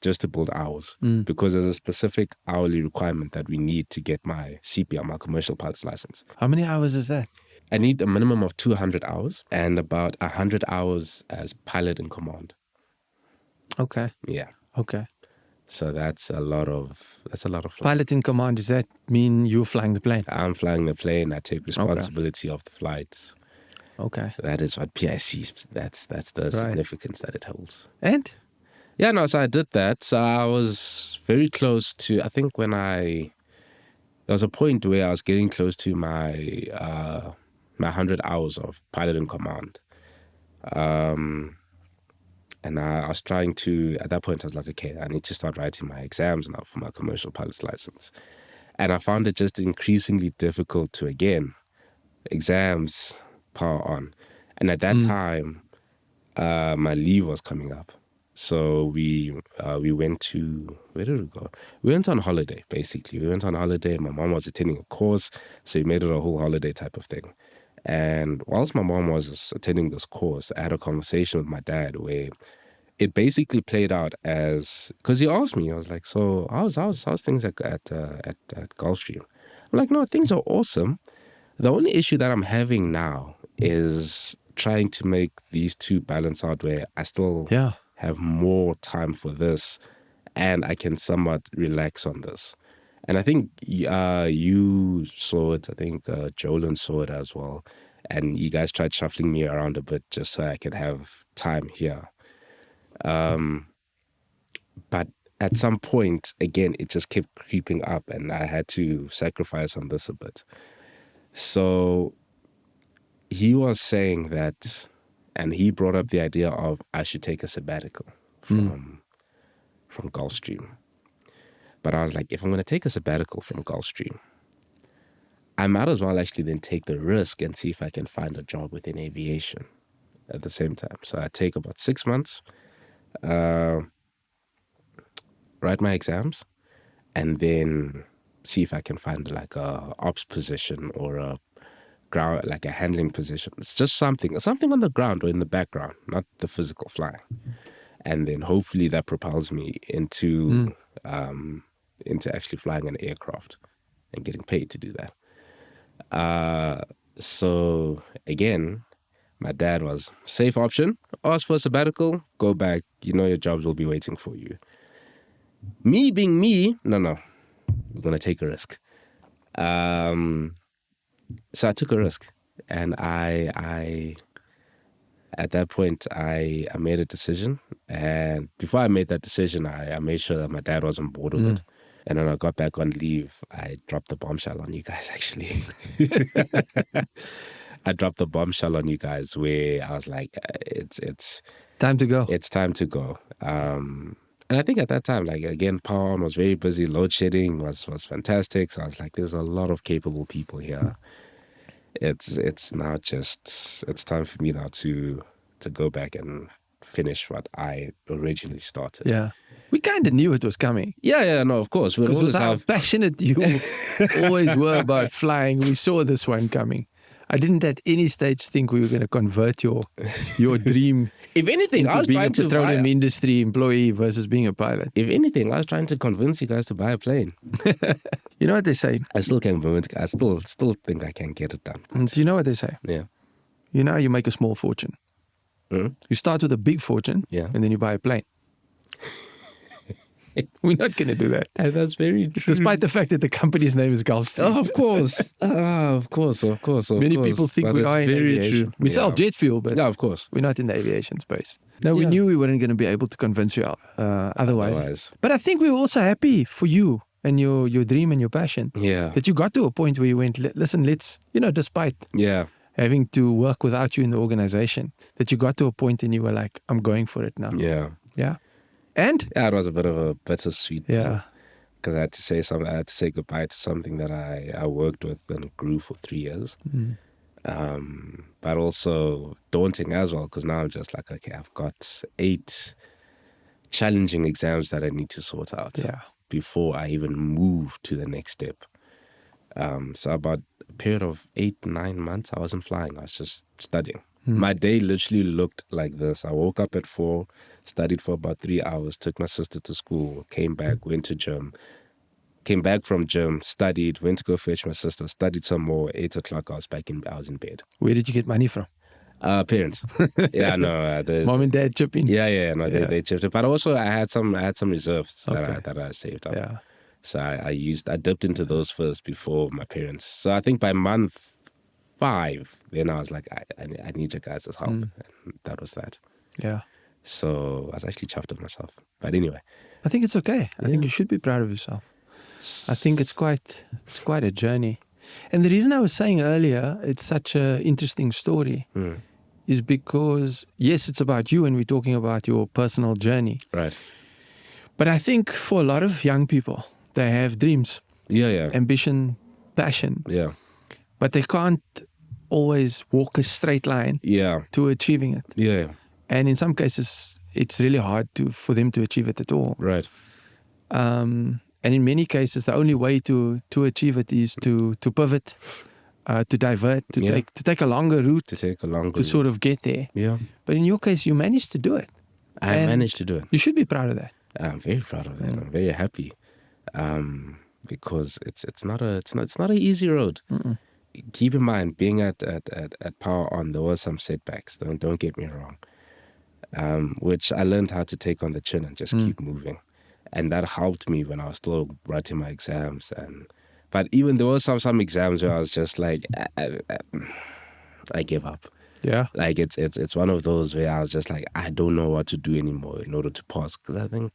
just to build hours. Because there's a specific hourly requirement that we need to get my CPL, my commercial pilot's license. How many hours is that? I need a minimum of 200 hours and about 100 hours as pilot in command. Okay. Yeah. Okay. So that's a lot of flying. Pilot in command, does that mean you're flying the plane? I'm flying the plane. I take responsibility of the flights. Okay. That is what PIC, that's the significance that it holds. And? Yeah, no, so I did that. So I was very close to, I think there was a point where I was getting close to my 100 hours of pilot in command. And I was trying to, at that point, I was like, okay, I need to start writing my exams now for my commercial pilot's license. And I found it just increasingly difficult to, again, exams, power on. And at that time, my leave was coming up. So we went to, where did we go? We went on holiday, basically. We went on holiday. My mom was attending a course, so we made it a whole holiday type of thing. And whilst my mom was attending this course, I had a conversation with my dad where it basically played out as, because he asked me, I was like, so how's things at Gulfstream? I'm like, no, things are awesome. The only issue that I'm having now is trying to make these two balance out where I still have more time for this and I can somewhat relax on this. And I think you saw it. I think Jolyn saw it as well. And you guys tried shuffling me around a bit just so I could have time here. But at some point, again, it just kept creeping up and I had to sacrifice on this a bit. So he was saying that, and he brought up the idea of I should take a sabbatical from Gulfstream. But I was like, if I'm going to take a sabbatical from Gulfstream, I might as well actually then take the risk and see if I can find a job within aviation at the same time. So I take about 6 months, write my exams, and then see if I can find like a ops position or a ground, like a handling position. It's just something on the ground or in the background, not the physical flying. And then hopefully that propels me into into actually flying an aircraft and getting paid to do that. So again, my dad was safe option. Ask for a sabbatical, go back. You know your jobs will be waiting for you. Me being me, no, we're gonna take a risk. So I took a risk, and I at that point I made a decision. And before I made that decision, I made sure that my dad was on board with it. And when I got back on leave, I dropped the bombshell on you guys, actually. I dropped the bombshell on you guys where I was like, it's Time to go. It's time to go. And I think at that time, like, again, Power On was very busy. Load shedding was fantastic. So I was like, there's a lot of capable people here. It's now just, it's time for me now to go back and finish what I originally started. Yeah. We kind of knew it was coming. Yeah, no, of course. Because with how passionate you always were about flying, we saw this one coming. I didn't at any stage think we were going to convert your dream if anything, I was being trying a petroleum industry employee versus being a pilot. If anything, I was trying to convince you guys to buy a plane. You know what they say? I still can't convince. I still think I can get it done. Do you know what they say? Yeah. You know how you make a small fortune? Mm? You start with a big fortune, and then you buy a plane. We're not going to do that. And that's very true. Despite the fact that the company's name is Gulfstream. Oh, of course. Of course. Many people think we are in aviation. True. We sell jet fuel, but of course. We're not in the aviation space. No, we knew we weren't going to be able to convince you otherwise. But I think we were also happy for you and your dream and your passion. Yeah. That you got to a point where you went, listen, let's, despite having to work without you in the organization, that you got to a point and you were like, I'm going for it now. Yeah. Yeah. And? Yeah, it was a bit of a bittersweet thing. Yeah. Because I had to say something. I had to say goodbye to something that I worked with and grew for 3 years. But also daunting as well, because now I'm just like, okay, I've got 8 challenging exams that I need to sort out before I even move to the next step. So about a period of 8-9 months, I wasn't flying. I was just studying. My day literally looked like this. I woke up at 4, studied for about 3 hours, took my sister to school, came back, went to gym, came back from gym, studied, went to go fetch my sister, studied some more. 8 o'clock, I was in bed. Where did you get money from? Parents. Yeah, no. Mom and dad chip in? Yeah, no, they chipped in. But also I had some reserves that I saved up. Yeah. So I dipped into those first before my parents. So I think by month 5, then I was like, I need your guys' help. And that was that. Yeah. So I was actually chuffed with myself. But anyway. I think it's okay. I think you should be proud of yourself. I think it's quite a journey. And the reason I was saying earlier, it's such an interesting story, is because, yes, it's about you and we're talking about your personal journey. Right. But I think for a lot of young people, they have dreams. Yeah. Ambition, passion. Yeah. But they can't always walk a straight line to achieving it. Yeah. And in some cases, it's really hard for them to achieve it at all. Right. And in many cases, the only way to achieve it is to pivot, to divert, to take a longer route. To sort of get there. Yeah. But in your case, you managed to do it. I managed to do it. You should be proud of that. I'm very proud of that. I'm very happy. Because it's not an easy road. Keep in mind, being at Power On, there were some setbacks. Don't get me wrong. Which I learned how to take on the chin and just keep moving, and that helped me when I was still writing my exams. But even there were some exams where I was just like, I give up. Yeah, like it's one of those where I was just like, I don't know what to do anymore in order to pass, because I think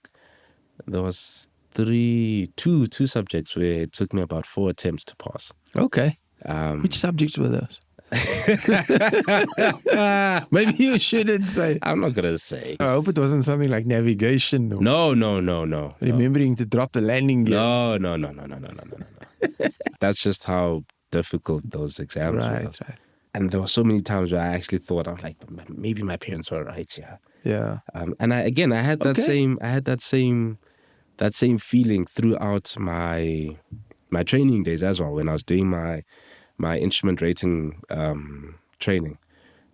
there was two subjects where it took me about 4 attempts to pass. Okay. Which subjects were those? Maybe you shouldn't say. I'm not gonna say. I hope it wasn't something like navigation. Or No. Remembering to drop the landing gear. No. That's just how difficult those exams were. Right. And there were so many times where I actually thought, I'm like, maybe my parents were right. Yeah. And I had that same feeling throughout my training days as well, when I was doing my instrument rating training,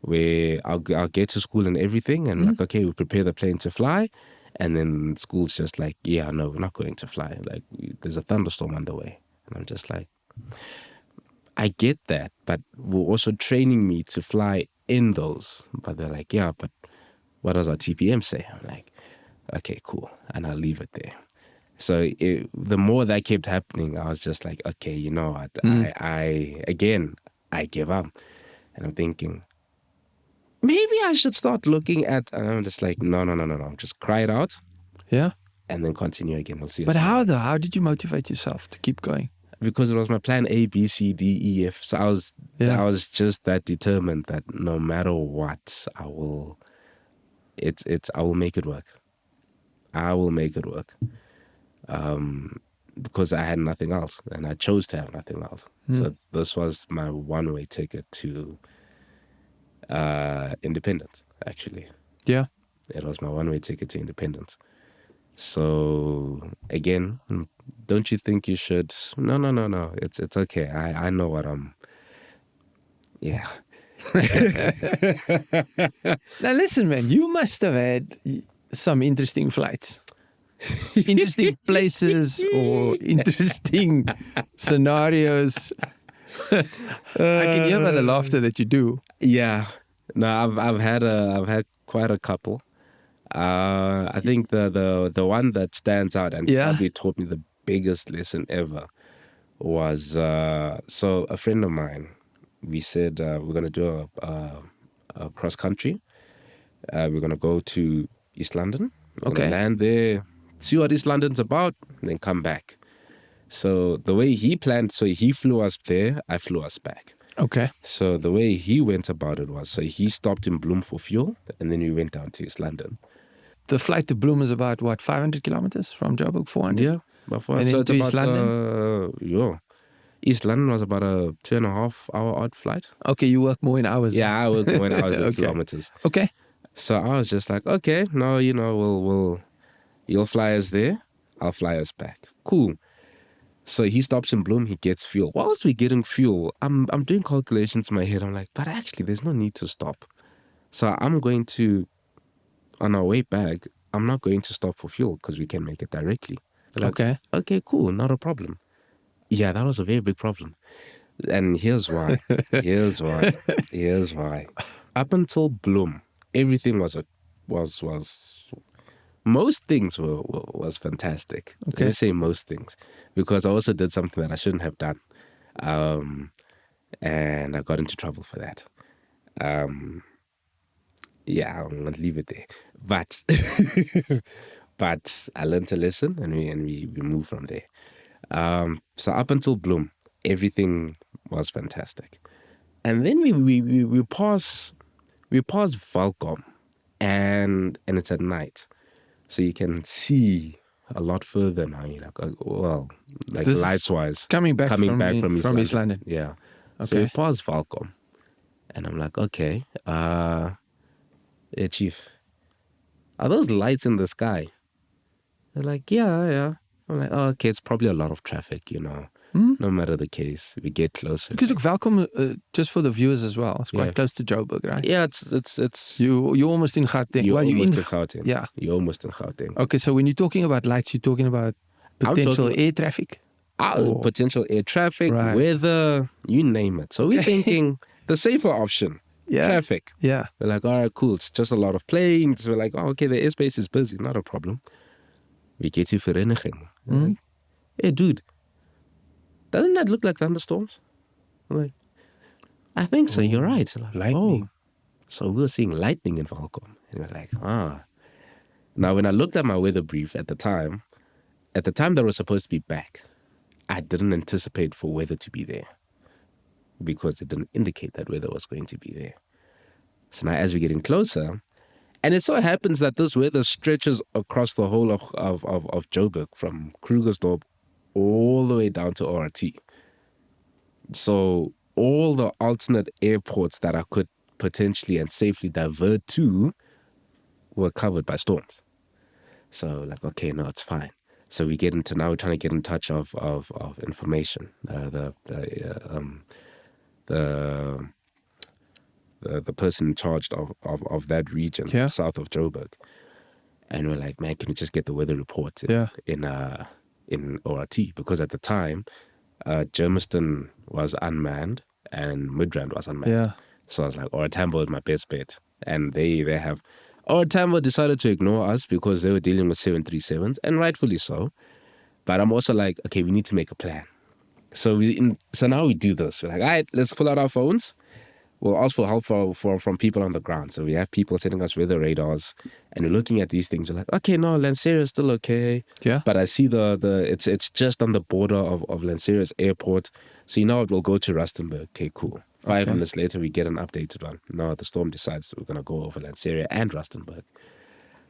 where I'll get to school and everything, and like, okay, we prepare the plane to fly, And then school's just like, yeah, no, we're not going to fly. Like, there's a thunderstorm on the way. And I'm just like, I get that, but we're also training me to fly in those. But they're like, yeah, but what does our TPM say? I'm like, okay, cool. And I'll leave it there. So the more that kept happening, I was just like, okay, you know what? I give up. And I'm thinking, maybe I should start looking at, and I'm just like, no. Just cry it out Yeah. and then continue again. We'll see. But how though? How did you motivate yourself to keep going? Because it was my plan A, B, C, D, E, F. So I was just that determined that no matter what, I will make it work. I will make it work. Because I had nothing else and I chose to have nothing else. So this was my one-way ticket to independence, actually. Yeah. It was my one-way ticket to independence. So again, don't you think you should? No. It's okay. I know what I'm. Yeah. Now listen, man, you must have had some interesting flights. Interesting places or interesting scenarios. I can hear by the laughter that you do. Yeah. No, I've had quite a couple. I think the one that stands out and probably taught me the biggest lesson ever was so a friend of mine. We said we're gonna do a cross country. We're gonna go to East London. We're gonna land there, see what East London's about, and then come back. So the way he planned, so he flew us there, I flew us back. Okay. So the way he went about it was, so he stopped in Bloem for fuel, and then we went down to East London. The flight to Bloem is about, what, 500 kilometers from Joburg, 400? Yeah, about 400. And so then it's to about, East London? East London was about a 2.5 hour odd flight. Okay, you work more in hours. Yeah, I work more in hours than kilometers. Okay. So I was just like, okay, no, you'll fly us there, I'll fly us back. Cool. So he stops in Bloem, he gets fuel. Whilst we're getting fuel, I'm doing calculations in my head. I'm like, but actually, there's no need to stop. So I'm going to, on our way back, I'm not going to stop for fuel because we can make it directly. Like, okay, cool, not a problem. Yeah, that was a very big problem. And here's why. Here's why. Up until Bloem, everything was most things was fantastic. Okay. Let's say most things, because I also did something that I shouldn't have done, and I got into trouble for that. Yeah, I'm gonna leave it there. But but I learned a lesson, and we moved from there. So up until Bloem, everything was fantastic, and then we pass Valcom, and it's at night. So you can see a lot further now. You're like lights-wise. Coming back from East London. Yeah. Okay. So we pass Valcom. And I'm like, okay, yeah, Chief, are those lights in the sky? They're like, yeah. I'm like, oh, okay, it's probably a lot of traffic, No matter the case, we get closer. Because look, Valcom, just for the viewers as well, it's quite close to Joburg, right? Yeah, it's you're almost in Gauteng. You're almost in Gauteng. Yeah. You're almost in Gauteng. Okay, so when you're talking about lights, you're talking about potential air traffic? Potential air traffic, weather, you name it. So we're thinking the safer option, traffic. Yeah. We're like, all right, cool. It's just a lot of planes. We're like, oh, okay, the airspace is busy. Not a problem. We get to Vereniging. Like, hey, dude, doesn't that look like thunderstorms? I'm like, I think so. You're right. Like, lightning. So we were seeing lightning in Valcom. And we're like, Now, when I looked at my weather brief at the time that was supposed to be back, I didn't anticipate for weather to be there because it didn't indicate that weather was going to be there. So now as we're getting closer, and it so happens that this weather stretches across the whole of Joburg from Krugersdorp all the way down to ORT. So all the alternate airports that I could potentially and safely divert to were covered by storms. So like, okay, no, it's fine. So we're trying to get in touch of information. The person in charge of that region, south of Joburg. And we're like, man, can we just get the weather report in ORT? Because at the time, Germiston was unmanned and Midrand was unmanned. Yeah. So I was like, Tambo is my best bet. And they have... Tambo decided to ignore us because they were dealing with 737s, and rightfully so. But I'm also like, okay, we need to make a plan. So now we do this. We're like, all right, let's pull out our phones. We'll ask for help from people on the ground. So we have people sending us weather radars, and we're looking at these things. We're like, okay, no, Lanseria is still okay. Yeah. But I see it's just on the border of Lanseria's airport. So you know what, we'll go to Rustenburg. Okay, cool. 5 minutes later, we get an updated one. No, the storm decides that we're going to go over Lanseria and Rustenburg.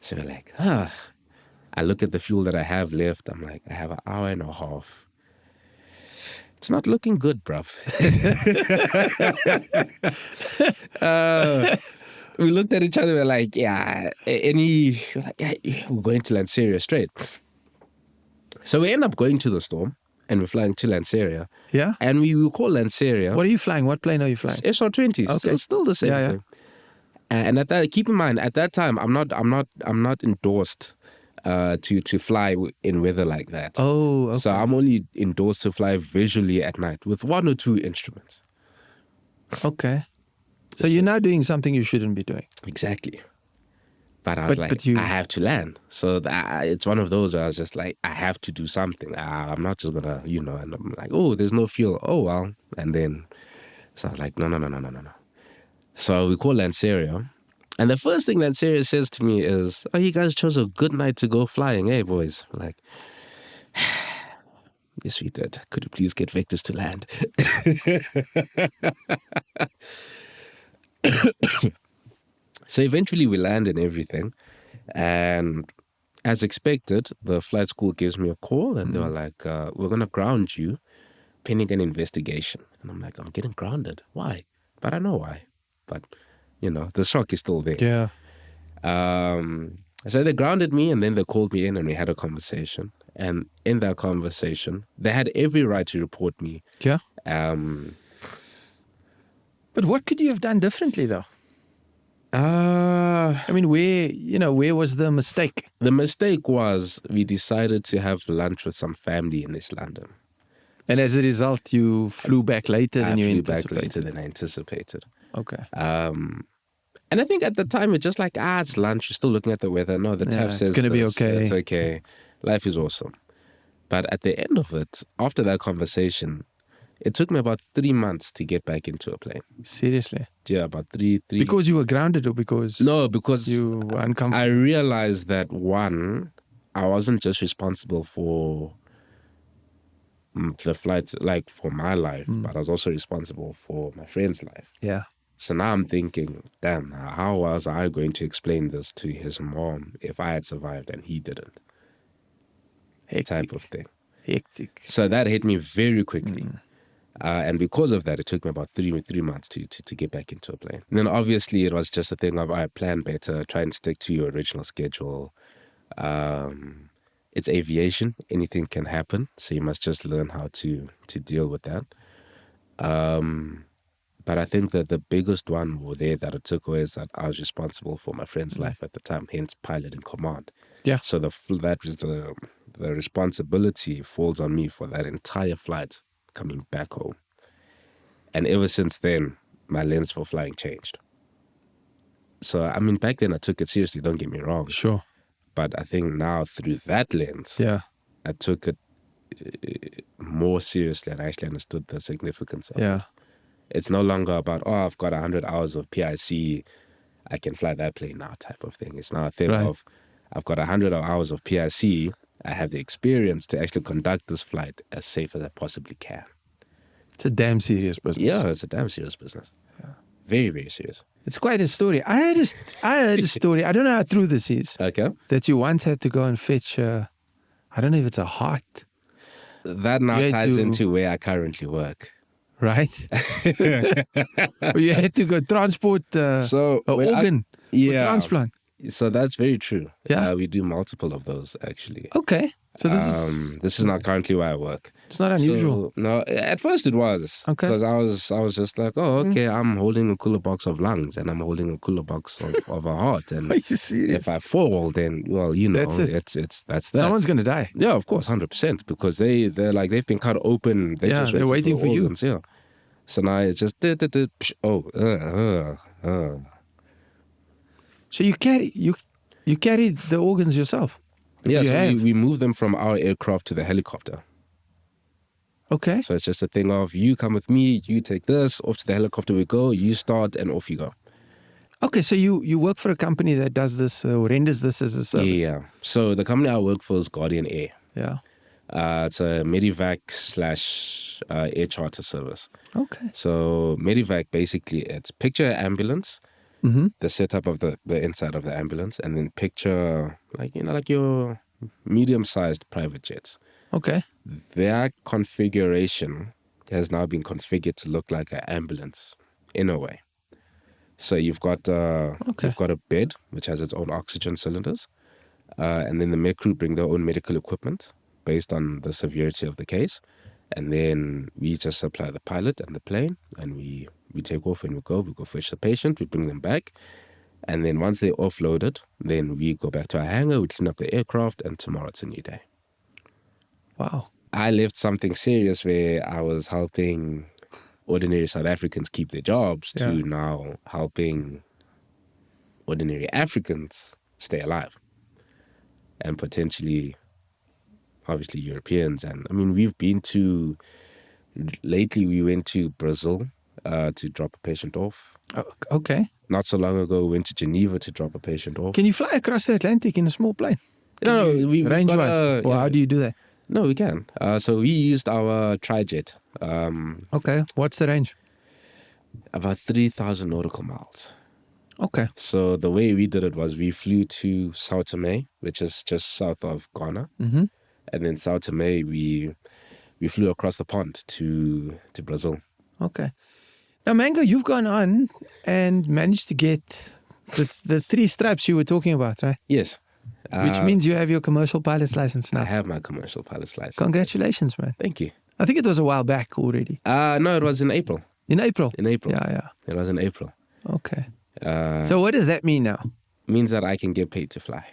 So we're like, I look at the fuel that I have left. I'm like, I have an hour and a half. It's not looking good, bruv. We looked at each other. We're like, we're going to Lanseria straight. So we end up going to the storm, and we're flying to Lanseria. Yeah. And we will call Lanseria. What are you flying? What plane are you flying? SR-20s. Okay. So it's still the same thing. And at that, keep in mind, at that time, I'm not endorsed to fly in weather like that. Oh, okay. So I'm only endorsed to fly visually at night with 1 or 2 instruments. Okay. So you're now doing something you shouldn't be doing. Exactly. But I was I have to land. So it's one of those where I was just like, I have to do something. I'm not just going to, and I'm like, oh, there's no fuel. Oh, well. And then, so I was like, no. So we call Lanseria. And the first thing Lanseria says to me is, oh, you guys chose a good night to go flying, eh, boys? I'm like, yes, we did. Could you please get vectors to land? So eventually we land and everything. And as expected, the flight school gives me a call and they were like, we're going to ground you pending an investigation. And I'm like, I'm getting grounded. Why? But I know why. But, the shock is still there. Yeah. So they grounded me and then they called me in and we had a conversation. And in that conversation, they had every right to report me. Yeah. But what could you have done differently, though? Where was the mistake? The mistake was we decided to have lunch with some family in East London. And as a result, you flew back later than you anticipated. Okay. And I think at the time, it's just like, it's lunch. You're still looking at the weather. No, the TAF says it's going to be okay. It's okay. Life is awesome. But at the end of it, after that conversation, it took me about 3 months to get back into a plane. Seriously? Yeah, about three. Because you were grounded or because... No, because you were uncomfortable. I realized that, one, I wasn't just responsible for the flights, like for my life, but I was also responsible for my friend's life. Yeah. So now I'm thinking, damn, how was I going to explain this to his mom if I had survived and he didn't? Hectic. Type of thing. Hectic. So that hit me very quickly. And because of that, it took me about 3 months to get back into a plane. And then obviously it was just a thing of, I plan better, try and stick to your original schedule. It's aviation. Anything can happen. So you must just learn how to deal with that. But I think that the biggest one there that it took away is that I was responsible for my friend's life at the time, hence pilot in command. Yeah. So the responsibility falls on me for that entire flight coming back home. And ever since then, my lens for flying changed. So, back then I took it seriously, don't get me wrong. Sure. But I think now through that lens, I took it more seriously and I actually understood the significance of it. It's no longer about, I've got 100 hours of PIC, I can fly that plane now type of thing. It's now a thing of, I've got 100 hours of PIC, I have the experience to actually conduct this flight as safe as I possibly can. It's a damn serious business. Yeah, it's a damn serious business. Yeah. Very, very serious. It's quite a story. I heard a story. I don't know how true this is. Okay. That you once had to go and fetch, I don't know if it's a heart. That now ties into where I currently work. Right? You had to go transport an organ for transplant. So that's very true. Yeah. We do multiple of those actually. Okay. So This is not currently where I work. it's not unusual. So, no, at first it was. Okay. Because I was just like, oh, okay, I'm holding a cooler box of lungs and I'm holding a cooler box of a heart. And Are you serious? if I fall, then well, you know, That's it. it's that's that. Someone's gonna die. Yeah, of course, 100%. Because they're like they've been cut open. They're waiting for you. Yeah. So now it's just So you carry the organs yourself. yeah. You So have. we move them from our aircraft to the helicopter. Okay. So it's just a thing of you come with me, you take this, off to the helicopter we go, you start, and off you go. Okay. So you work for a company that does this or renders this as a service. Yeah. So the company I work for is Guardian Air. Yeah. It's a medevac / air charter service. Okay. So medevac basically it's picture ambulance, Mm-hmm. the setup of the inside of the ambulance, and then picture like your medium-sized private jets. Okay. Their configuration has now been configured to look like an ambulance in a way. So you've got a bed which has its own oxygen cylinders, and then the med crew bring their own medical equipment based on the severity of the case, and then we just supply the pilot and the plane, and we take off and we go fetch the patient, we bring them back, and then once they're offloaded, then we go back to our hangar, we clean up the aircraft, and tomorrow it's a new day. Wow. I left something serious where I was helping ordinary South Africans keep their jobs to now helping ordinary Africans stay alive. And potentially, obviously, Europeans. And I mean, lately we went to Brazil to drop a patient off. Okay. Not so long ago, we went to Geneva to drop a patient off. Can you fly across the Atlantic in a small plane? No, range-wise. Well, how do you do that? No, we can. So we used our trijet. Okay. What's the range? About 3,000 nautical miles. Okay. So the way we did it was we flew to Sao Tome, which is just south of Ghana. Mm-hmm. And then Sao Tome, we flew across the pond to Brazil. Okay. Now, Mango, you've gone on and managed to get the 3 stripes you were talking about, right? Yes. Which means you have your commercial pilot's license now. I have my commercial pilot's license. Congratulations, man. Thank you. I think it was a while back already. No, it was in April. In April? In April. Yeah. It was in April. Okay. So what does that mean now? Means that I can get paid to fly.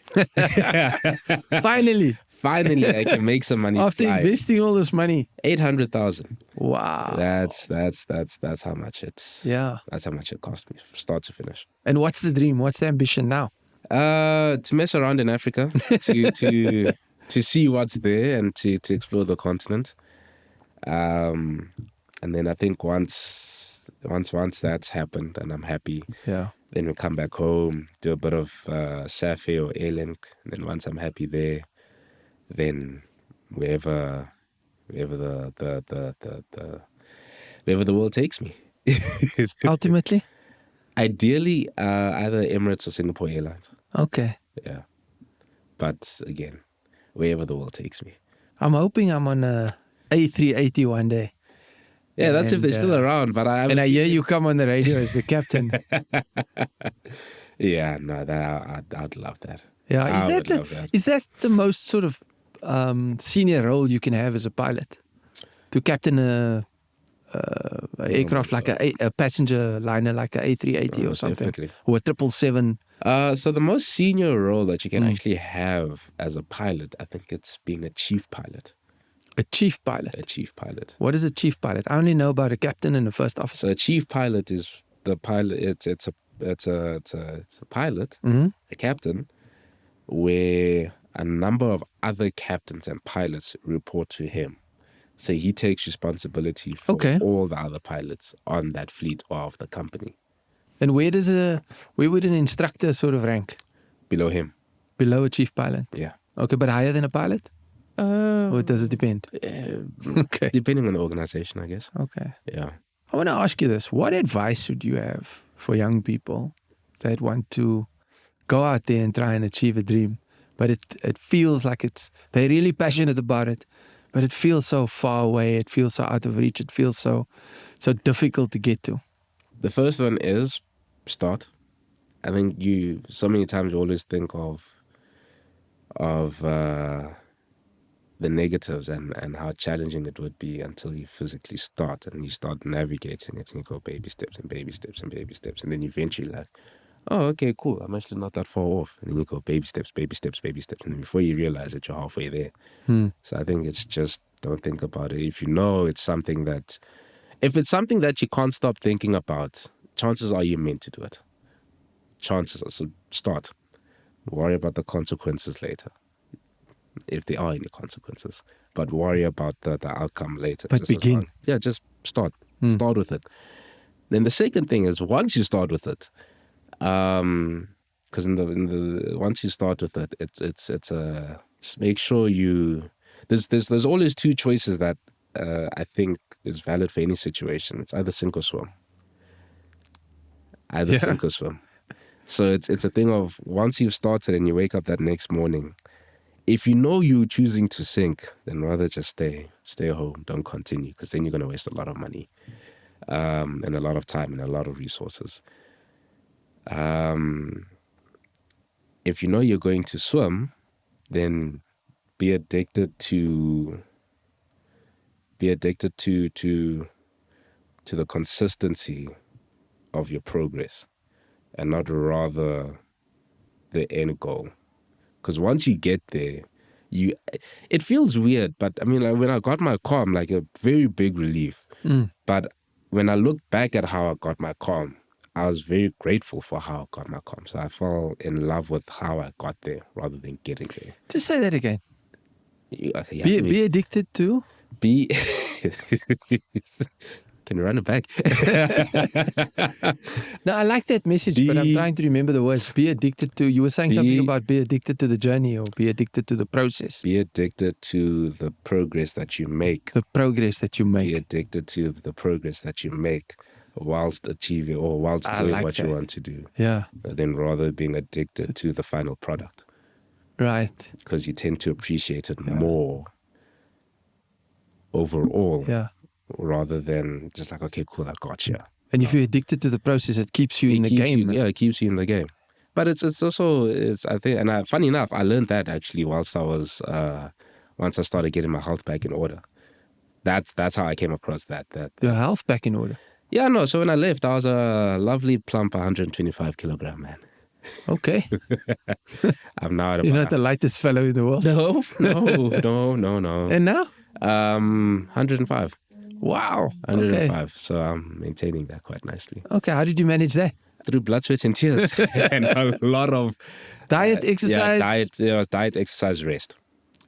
Finally. Finally, I can make some money. After fly. investing all this money. 800,000. Wow. That's how much it. Yeah. That's how much it cost me, start to finish. And what's the dream? What's the ambition now? To mess around in Africa, to see what's there and to explore the continent. And then I think once that's happened and I'm happy, then we come back home, do a bit of SAFE or Airlink. And then once I'm happy there, then wherever the world takes me. Ultimately? Ideally, either Emirates or Singapore Airlines. Okay. Yeah. But again, wherever the world takes me. I'm hoping I'm on a A380 one day. Yeah, that's if they're still around. But I hear you come on the radio as the captain. Yeah, no, I'd love that. Yeah, is that the most sort of senior role you can have as a pilot? To captain a aircraft like a passenger liner like a A380 or something, definitely. or a 777. So the most senior role that you can actually have as a pilot, I think it's being a chief pilot. A chief pilot. A chief pilot. What is a chief pilot? I only know about a captain and a first officer. So a chief pilot is the pilot. It's a pilot, a captain, where a number of other captains and pilots report to him. So he takes responsibility for all the other pilots on that fleet or of the company. And where would an instructor sort of rank? Below him. Below a chief pilot? Yeah. Okay, but higher than a pilot? Or does it depend? Okay. Depending on the organization, I guess. Okay. Yeah. I want to ask you this. What advice would you have for young people that want to go out there and try and achieve a dream, but it feels like they're really passionate about it, but it feels so far away, it feels so out of reach, it feels so difficult to get to? The first one is start. I think so many times you always think of the negatives and how challenging it would be until you physically start and you start navigating it and you go baby steps and baby steps and baby steps. And then eventually like, oh, okay, cool. I'm actually not that far off. And then you go baby steps, baby steps, baby steps. And then before you realize it, you're halfway there. So I think it's just, don't think about it. If you know it's something that, if it's something that you can't stop thinking about, chances are you're meant to do it. Chances are, so start. Worry about the consequences later, if there are any consequences. But worry about the outcome later. But begin. Just start. Start with it. Then the second thing is, once you start with it, because once you start with it, it's just make sure you. There's always two choices that I think is valid for any situation. It's either sink or swim. Sink or swim. So it's a thing of, once you've started and you wake up that next morning, if you know you're choosing to sink, then rather just stay home, don't continue, because then you're going to waste a lot of money and a lot of time and a lot of resources. If you know you're going to swim, then be addicted to the consistency of your progress and not rather the end goal. Because once you get there, it feels weird, but I mean, like, when I got my car, I'm like a very big relief. But when I look back at how I got my car, I was very grateful for how I got my car. So I fell in love with how I got there rather than getting there. Just say that again. Okay, Be addicted to? Can you run it back? No, I like that message, but I'm trying to remember the words. Be addicted to, you were saying something about be addicted to the journey, or be addicted to the process. Be addicted to the progress that you make. The progress that you make. Be addicted to the progress that you make whilst achieving or whilst doing what you want to do. Yeah. Then rather being addicted to the final product. Right. Because you tend to appreciate it more overall. Yeah. Rather than just like, okay, cool, I got you. And if you're addicted to the process, it keeps you in the game. It keeps you in the game. But it's also, I think, and funny enough, I learned that actually whilst I was, once I started getting my health back in order. That's how I came across that. Your health back in order? Yeah, no. So when I left, I was a lovely, plump 125 kilogram man. Okay. I'm now at You're not the lightest fellow in the world? No. And now? 105. Wow. 105. Okay. So I'm maintaining that quite nicely. Okay. How did you manage that? Through blood, sweat, and tears. And a lot of diet, exercise? Diet, exercise, rest.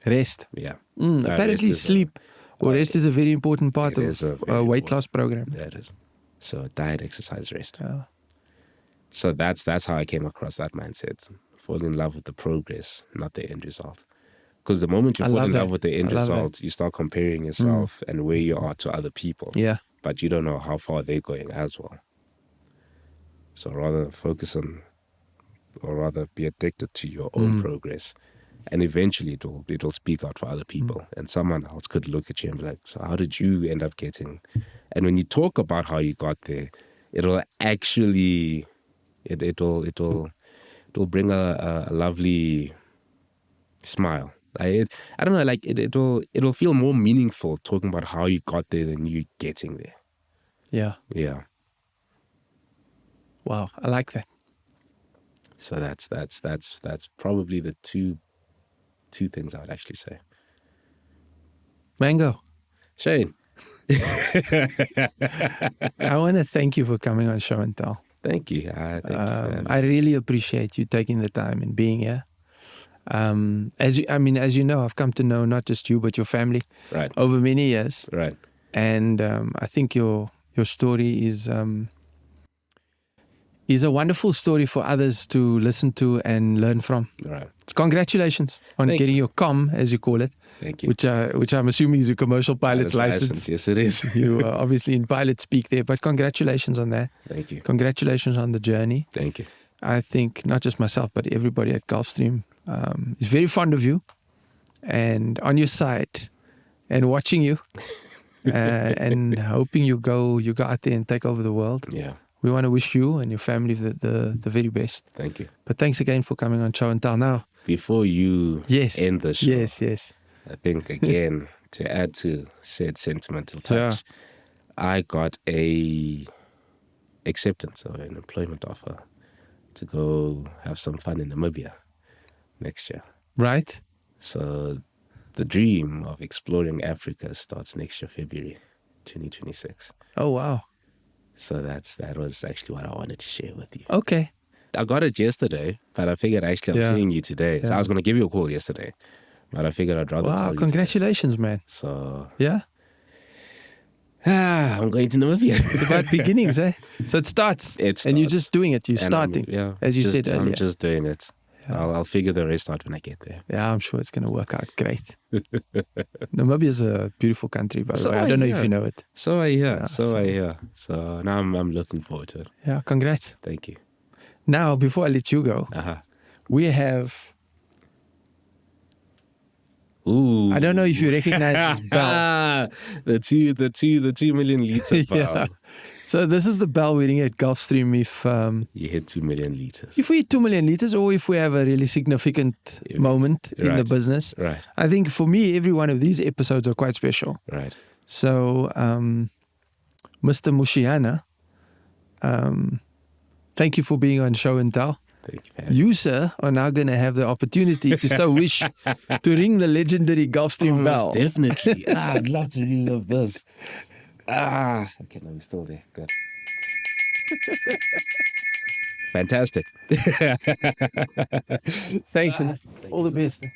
Rest. Yeah. Apparently sleep or rest is a very important part of a weight loss program. Yeah, it is. So diet, exercise, rest. Yeah. So that's how I came across that mindset. Fall in love with the progress, not the end result. Because the moment you fall in love with the end result, you start comparing yourself and where you are to other people. Yeah. But you don't know how far they're going as well. So rather focus on, or rather be addicted to your own progress. And eventually it will speak out for other people. And someone else could look at you and be like, so how did you end up getting? And when you talk about how you got there, it'll actually, it'll bring a lovely smile. I don't know, like it'll feel more meaningful talking about how you got there than you getting there. Yeah. Yeah. Wow, I like that. So that's probably the two things I would actually say. Mango. Shane. I want to thank you for coming on Show and Tell. Thank you. I really appreciate you taking the time and being here. As you know, I've come to know not just you but your family over many years. Right. And I think your story is a wonderful story for others to listen to and learn from. Right. So congratulations on getting your COM, as you call it. Thank you. Which I'm assuming is a commercial pilot's license. Yes, it is. You are obviously in pilot speak there, but congratulations on that. Thank you. Congratulations on the journey. Thank you. I think not just myself, but everybody at Gulfstream is very fond of you and on your side and watching you and hoping you go out there and take over the world. Yeah. we want to wish you and your family the very best. Thank you. But thanks again for coming on Show and Tell. Now, Before you end the show, yes. I think, again, to add to said sentimental touch, I got a acceptance or an employment offer to go have some fun in Namibia next year. Right. So the dream of exploring Africa starts next year, February 2026. Oh, wow. So that was actually what I wanted to share with you. Okay. I got it yesterday, but I figured actually I'm seeing you today. So I was going to give you a call yesterday, but I figured I'd rather tell you congratulations, today. Man. So yeah. I'm going to Namibia. It's about beginnings, eh? So it starts. And you're just doing it. You're starting, as you said earlier. I'm just doing it. Yeah. I'll figure the rest out when I get there. Yeah, I'm sure it's going to work out great. Namibia is a beautiful country, by the way. I don't know if you know it. So I hear. I hear. So now I'm looking forward to it. Yeah, congrats. Thank you. Now, before I let you go, we have... Ooh. I don't know if you recognize this bell. the 2 million liter bell. So this is the bell we ring at Gulfstream if you hit 2 million liters. If we hit 2 million liters, or if we have a really significant moment in the business. Right. I think for me, every one of these episodes are quite special. Right. So, Mr. Mushiana, thank you for being on Show and Tell. Thank you, you, sir, are now going to have the opportunity, if you so wish, to ring the legendary Gulfstream bell. Definitely. I'd love to relive this. Okay, no, we're still there. Good. Fantastic. Thanks, and all the best.